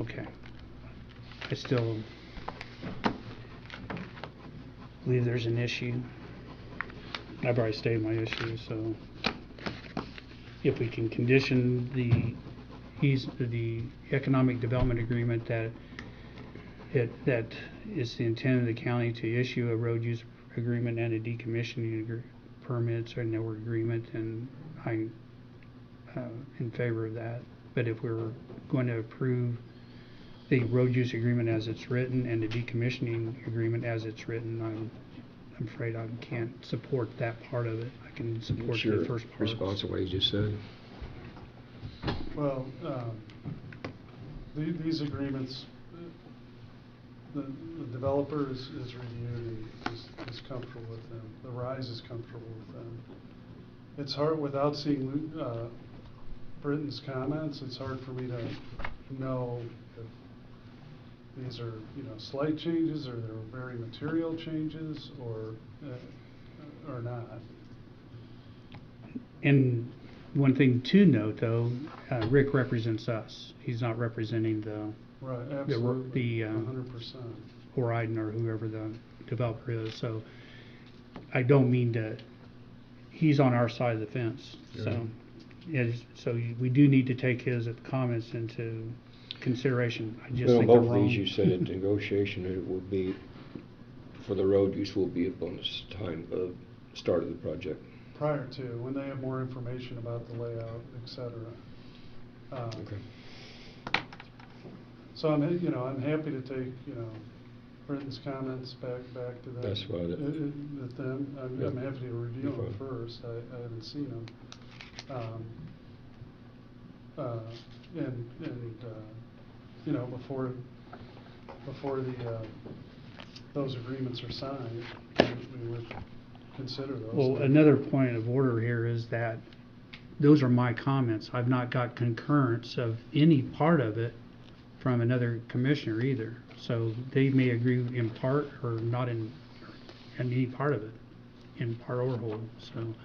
okay. I still believe there's an issue. I've already stated my issue, so if we can condition the economic development agreement that is the intent of the county to issue a road use agreement and a decommissioning permits or network agreement, and I'm in favor of that. But if we're going to approve the road use agreement as it's written and the decommissioning agreement as it's written, I'm afraid I can't support that part of it. I can support What's your the first part. response to what you just said? Well, these agreements, the developer is reviewed and is comfortable with them. The RISE is comfortable with them. It's hard, without seeing Britton's comments, it's hard for me to know if these are, slight changes, or they're very material changes, or not. And one thing to note, though, Rick represents us. He's not representing the Right, absolutely, 100%. Horiden or whoever the developer is. So I don't mean to. He's on our side of the fence. So, we do need to take his comments into consideration. I just Well, think both they're of wrong. these, you said at negotiation, it will be, for the road use, will be upon the time of start of the project. Prior to, when they have more information about the layout, et cetera. Okay. So I'm happy to take, Britton's comments back to them. That's fine. With them. Yeah. I'm happy to review You're them fine. first. I haven't seen them. Before those agreements are signed, we would consider those. Well, another point of order here is that those are my comments. I've not got concurrence of any part of it from another commissioner either. So they may agree in part or not in any part of it, in part or whole. So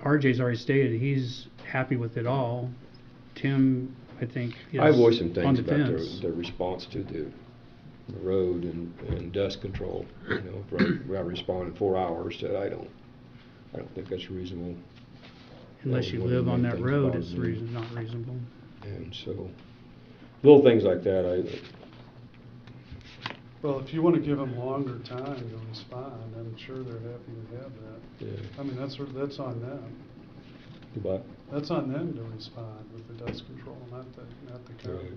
RJ's already stated he's happy with it all. Tim I think, I is voiced some on things the about fence. their response to the road and dust control. You know, for I respond in 4 hours, that I don't think that's reasonable. Unless you One of the live on main that things road, bothers it's me. not reasonable. And so, little things like that, Well, if you want to give them longer time to respond, I'm sure they're happy to have that. yeah. I mean, that's on them. But, That's on them to respond with the dust control, not the county.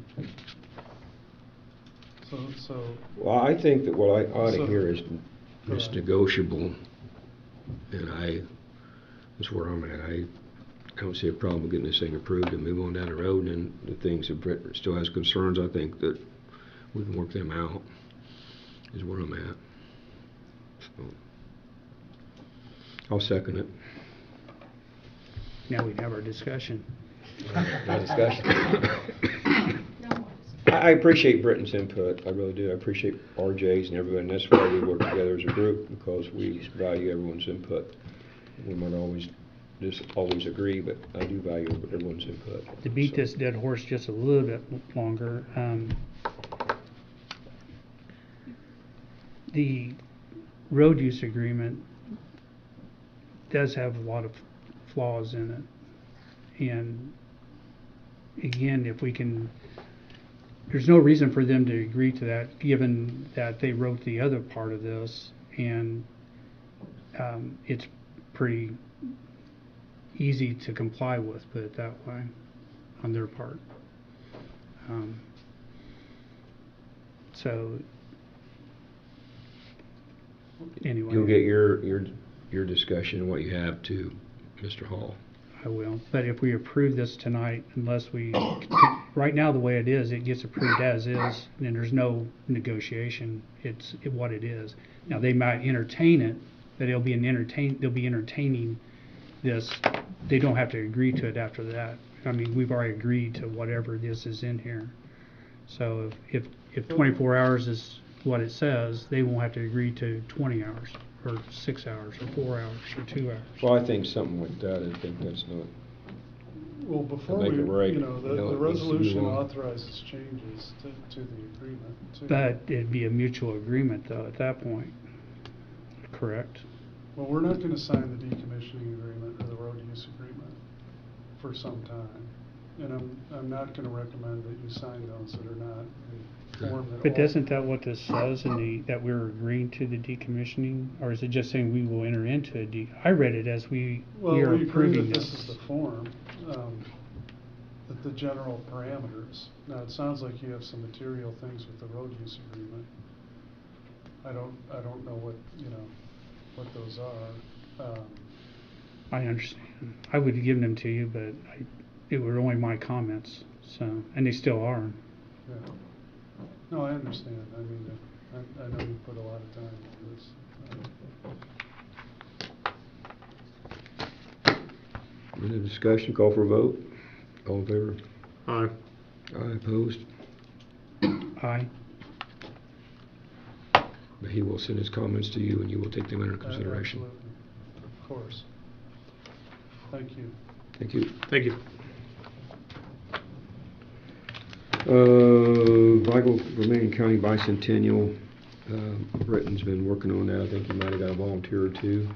So, well, I think that what I ought to So- hear is Go it's ahead. negotiable, and that's where I'm at. I don't see a problem with getting this thing approved and move on down the road, and the things that Brett still has concerns, I think that we can work them out, is where I'm at. So, I'll second it. Now we have our discussion. No discussion. I appreciate Britton's input, I really do. I appreciate RJ's and everybody, and that's why we work together as a group, because we value everyone's input. We might always agree, but I do value everyone's input. To beat So- this dead horse just a little bit longer, the road use agreement does have a lot of flaws in it. And again, if we can, there's no reason for them to agree to that, given that they wrote the other part of this, and it's pretty easy to comply with, put it that way, on their part. So, anyway. You'll get your discussion, what you have, to Mr. Hall. I will, but if we approve this tonight, unless we, right now, the way it is, it gets approved as is, and there's no negotiation, it's what it is. Now, they might entertain it, but they'll be entertaining this, they don't have to agree to it after that. I mean, we've already agreed to whatever this is in here. So if 24 hours is what it says, they won't have to agree to 20 hours, or 6 hours, or 4 hours, or 2 hours. Well, I think something like that, I think that's not, well, before make we, it right. you know, You know, the it needs to move resolution on. authorizes changes to the agreement, too. But it'd be a mutual agreement, though, at that point, correct? Well, we're not gonna sign the decommissioning agreement or the road use agreement for some time. And I'm not gonna recommend that you sign those that are not in form that. But all- doesn't that what this says in that we're agreeing to the decommissioning? Or is it just saying we will enter into I read it as we Well, are we agree approving that this is the form, that the general parameters. Now, it sounds like you have some material things with the road use agreement. I don't know what, what those are. I understand. I would have given them to you, but it were only my comments, so, and they still are. Yeah. No, I understand. I mean, I know you put a lot of time into this. any discussion, call for a vote? All in favor? Aye. Aye, opposed? Aye. But he will send his comments to you, and you will take them under consideration. Absolutely. Of course. Thank you. Thank you. Thank you. Vital Remaining County Bicentennial, Britton's been working on that. I think he might have got a volunteer or two.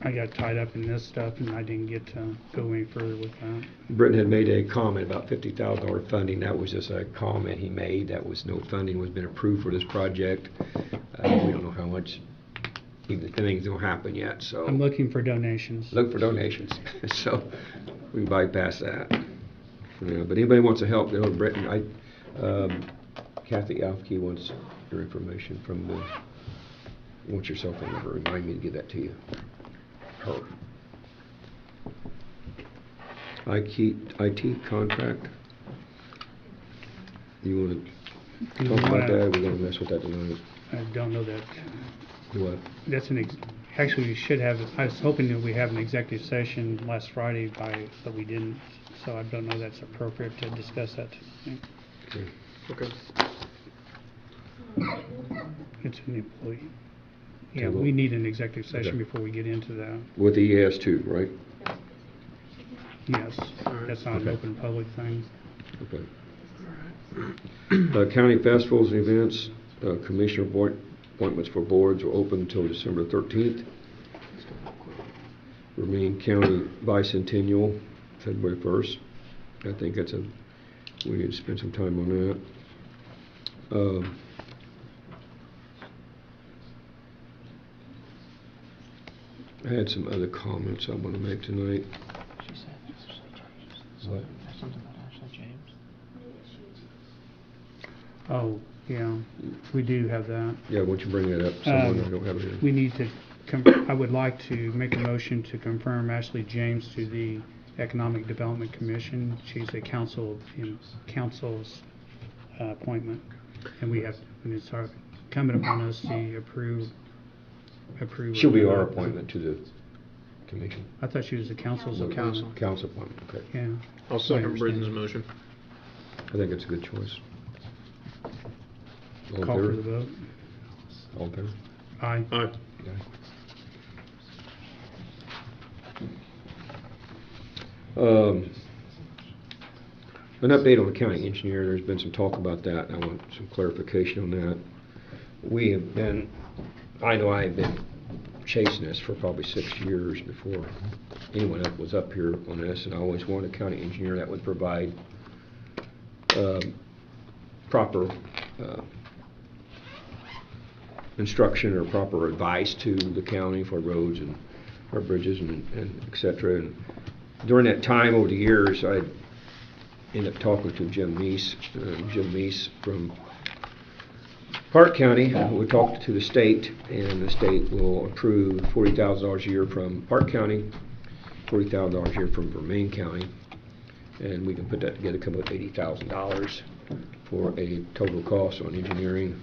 I got tied up in this stuff and I didn't get to go any further with that. Britton had made a comment about $50,000 funding. That was just a comment he made. That was no funding was been approved for this project. We don't know how much, even if anything's gonna happen yet, so. I'm looking for donations. Look for donations, so we can bypass that. But anybody wants to help, go to Britton. Kathy Alfke wants your information from wants your cell phone number. Remind me to give that to you. Her. IT contract. You want to talk about that? We're going to mess with that tonight. I don't know that. What? That's actually, we should have, I was hoping that we have an executive session last Friday but we didn't. So I don't know that's appropriate to discuss that tonight. Okay. Okay. It's an employee. Yeah, Okay, well- we need an executive session Okay. before we get into that. With the ES too, right? Yes, All right. that's not an Okay. open public thing. Okay. County festivals and events, commissioner appointments for boards are open until December 13th. Vermillion County Bicentennial, February 1st. I think we need to spend some time on that. I had some other comments I want to make tonight. She said What? something about Ashley James. Oh, yeah, we do have that. Yeah, why don't you bring that up? Someone, I don't have it here. We need to, I would like to make a motion to confirm Ashley James to the Economic Development Commission. She's a council's appointment, and it's incumbent upon us to approve. She'll be our appointment to the commission. I thought she was the council's No, appointment. Council appointment, okay. Yeah. I'll second Britton's motion. I think it's a good choice. All in Call for favor? the vote. All in favor? Aye. Aye. An update on the county engineer. There's been some talk about that, and I want some clarification on that. I know I have been chasing this for probably 6 years before anyone else was up here on this, and I always wanted a county engineer that would provide proper instruction or proper advice to the county for roads and our bridges and et cetera. And during that time over the years, I ended up talking to Jim Meese from Park County. We talked to the state, and the state will approve $40,000 a year from Park County, $40,000 a year from Vermillion County, and we can put that together, come up with $80,000 for a total cost on engineering.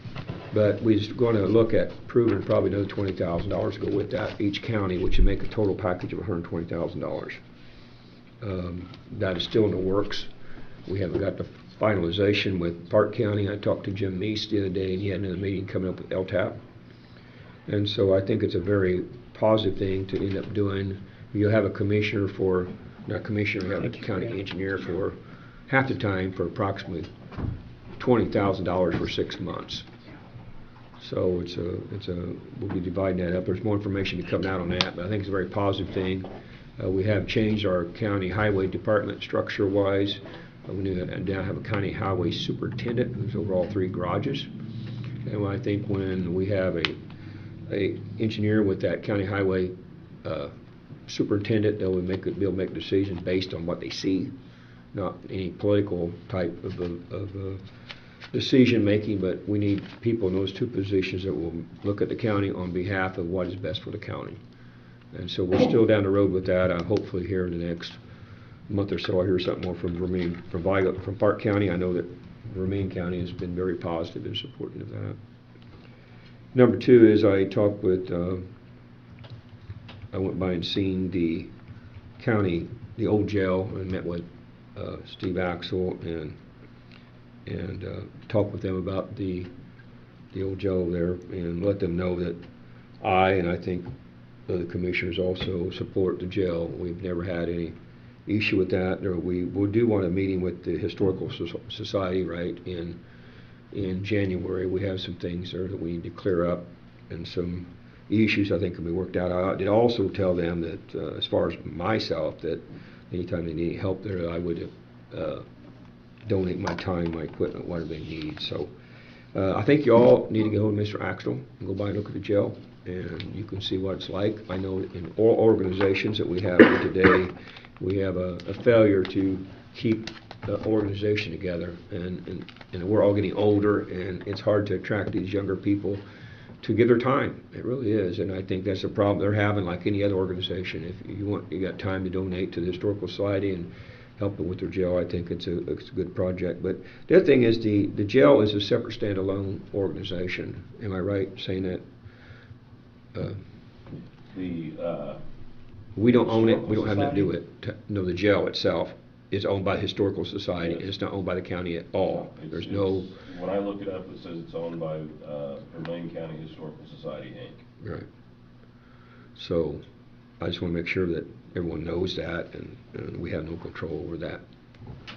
But we're going to look at approving probably another $20,000 to go with that each county, which would make a total package of $120,000. That is still in the works. We haven't got the finalization with Park County. I talked to Jim Meese the other day, and he had another meeting coming up with LTAP. And so I think it's a very positive thing to end up doing. You'll have a commissioner for, not commissioner, you have a county engineer for half the time for approximately $20,000 for 6 months. So we'll be dividing that up. There's more information to come out on that, but I think it's a very positive thing. We have changed our county highway department structure-wise. We now have a county highway superintendent who's over all 3 garages. And I think when we have a engineer with that county highway superintendent, they'll be able to make decisions based on what they see, not any political type of decision making, but we need people in those 2 positions that will look at the county on behalf of what is best for the county. And so we're still down the road with that. Hopefully here in the next month or so I'll hear something more from Park County. I know that Vermillion County has been very positive in supporting of that. Number 2 is I talked with, I went by and seen the county, the old jail, and met with Steve Axel and talk with them about the old jail there, and let them know that I think the commissioners also support the jail. We've never had any issue with that. We do want a meeting with the Historical Society right in January. We have some things there that we need to clear up, and some issues I think can be worked out. I did also tell them that as far as myself, that anytime they need help there, I would donate my time, my equipment, whatever they need. So I think you all need to go to Mr. Axel and go by and look at the jail, and you can see what it's like. I know in all organizations that we have here today, we have a failure to keep the organization together, and we're all getting older, and it's hard to attract these younger people to give their time. It really is, and I think that's a problem they're having, like any other organization. If you got time to donate to the Historical Society and help them with their jail, I think it's a good project. But the other thing is the jail is a separate standalone organization. Am I right saying that? We don't own it. We don't have nothing to do with it. No, the jail itself is owned by the Historical Society, and it's not owned by the county at all. There's no. When I look it up, it says it's owned by Vermillion County Historical Society, Inc. Right. So I just want to make sure that everyone knows that, and we have no control over that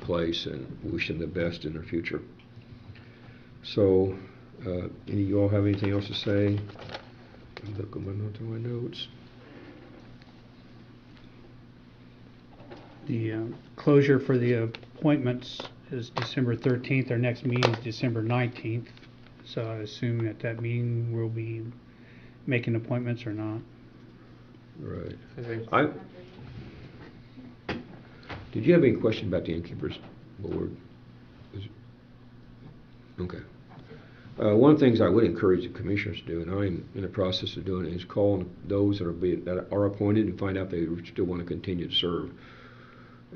place, and wish them the best in their future. So, any of you all have anything else to say? I'm looking at my notes. The closure for the appointments is December 13th. Our next meeting is December 19th. So I assume at that meeting we'll be making appointments or not. Right. I think Did you have any question about the innkeepers board? Okay. One of the things I would encourage the commissioners to do, and I'm in the process of doing it, is calling those that are appointed and find out if they still want to continue to serve.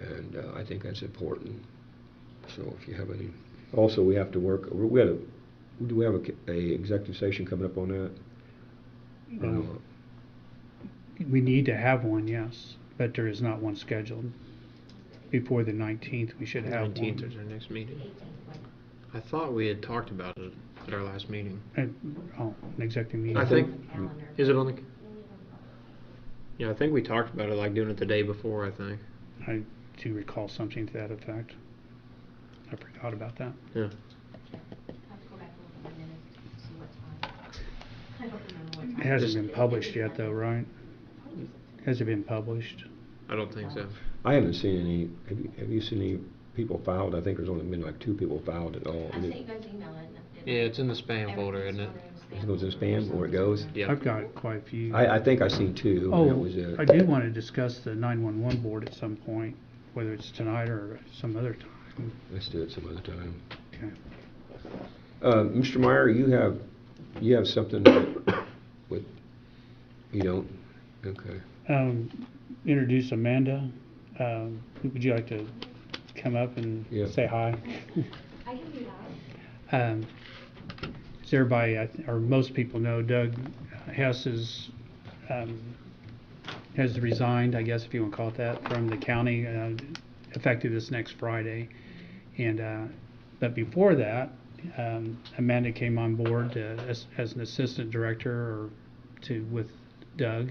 And I think that's important. So if you have any, also we have to work. Do we have a executive session coming up on that? Or not? We need to have one, yes, but there is not one scheduled. Before the 19th, we should have 19th one. is our next meeting. I thought we had talked about it at our last meeting. An executive meeting. I think, is it on the? Yeah, I think we talked about it, like doing it the day before, I think. I do recall something to that effect. I forgot about that. Yeah. I have to go back and look at my minutes to see what time. I don't remember what time. It hasn't been published yet though, right? Has it been published? I don't think so. I haven't seen any. Have you seen any people filed? I think there's only been like 2 people filed at all. I sent you guys email it. Yeah, it's in the spam folder, isn't it? It goes in spam where it goes. Yeah. I've got quite a few. I think I seen 2. Oh, That was it. I do want to discuss the 911 board at some point, whether it's tonight or some other time. Let's do it some other time. Okay. Mr. Meyer, you have something with, you don't? Okay. Introduce Amanda. Would you like to come up and Yeah. say hi? I can do that. As everybody, or most people know, Doug Hess has resigned, I guess if you want to call it that, from the county, effective this next Friday. And but before that, Amanda came on board as an assistant director with Doug.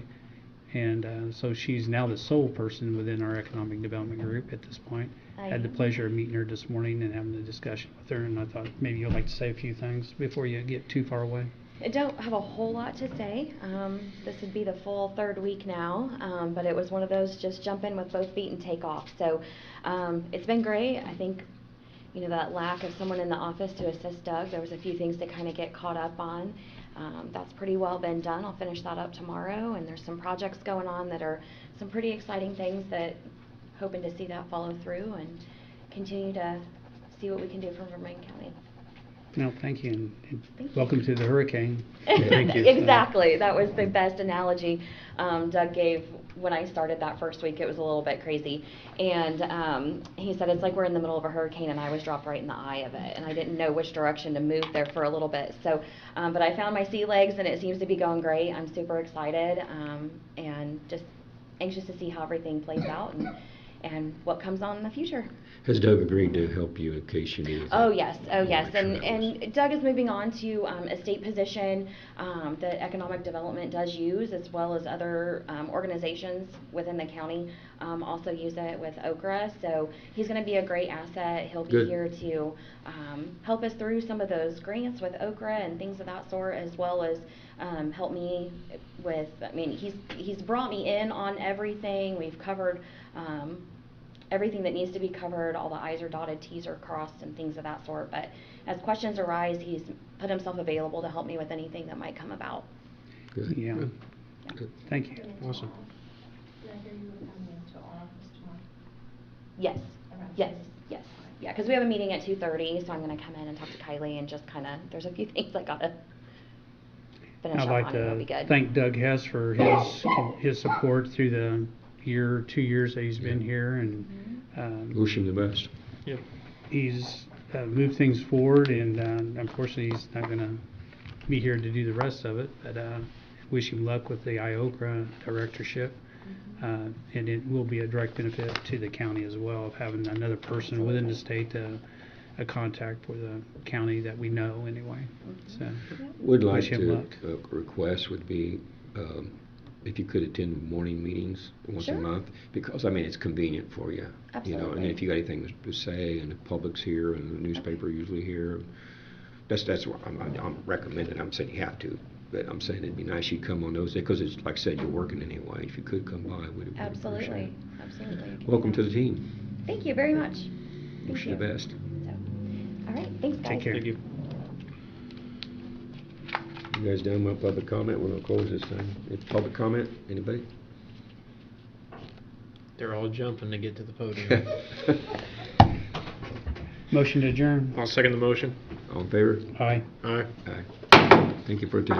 And so she's now the sole person within our economic development group at this point. I had the pleasure of meeting her this morning and having a discussion with her, and I thought maybe you'd like to say a few things before you get too far away. I don't have a whole lot to say. This would be the full 3rd week now, but it was one of those just jump in with both feet and take off. So it's been great. I think, that lack of someone in the office to assist Doug, there was a few things to kind of get caught up on. That's pretty well been done. I'll finish that up tomorrow, and there's some projects going on that are some pretty exciting things that hoping to see that follow through and continue to see what we can do for Vermilion County. No, thank you, and Thank you. welcome to the hurricane. Thank you. Exactly. That was the best analogy Doug gave when I started that first week. It was a little bit crazy. And he said, it's like we're in the middle of a hurricane and I was dropped right in the eye of it. And I didn't know which direction to move there for a little bit. So, but I found my sea legs and it seems to be going great. I'm super excited and just anxious to see how everything plays out and what comes on in the future. Has Doug agreed to help you in case you need it? Oh yes, Make sure and Doug is moving on to a state position that economic development does use, as well as other organizations within the county also use it with Okra. So he's going to be a great asset. He'll be Good. here to help us through some of those grants with Okra and things of that sort, as well as help me with. I mean, he's brought me in on everything. We've covered. Everything that needs to be covered, all the I's are dotted, T's are crossed, and things of that sort. But as questions arise, he's put himself available to help me with anything that might come about. Good. Yeah. Good. Yeah. Good. Thank you. Awesome. Did I hear you were coming into our office tomorrow? Yes, Around yes, 2:30? yes. Yeah, because we have a meeting at 2:30, so I'm going to come in and talk to Kylie and just kind of, there's a few things I got to finish I'd up like on, and it'll be to good. thank Doug Hess for his support through the 2 years that he's been here, and Wish him the best. Yep. he's moved things forward, and unfortunately he's not going to be here to do the rest of it, but wish him luck with the IOCRA directorship. And it will be a direct benefit to the county as well of having another person within the state, a contact for the county that we know anyway. So Would like wish him to, luck. request would be, if you could attend morning meetings once a Sure. month, because, I mean, it's convenient for you. You know, and Absolutely. if you got anything to say, and the public's here, and the newspaper usually here, That's what I'm recommending. I'm saying you have to, but I'm saying it'd be nice you come on those days, because it's, like I said, you're working anyway. If you could come by, we'd appreciate Absolutely, it. absolutely. I can do Welcome to that. the team. Thank you very much. Thank Wish you the best. So, all right, thanks, guys. Take care. Thank you. You guys done with public comment? We're gonna close this thing. It's public comment, anybody? They're all jumping to get to the podium. Motion to adjourn. I'll second the motion. All in favor? Aye. Aye. Aye. Thank you for attending.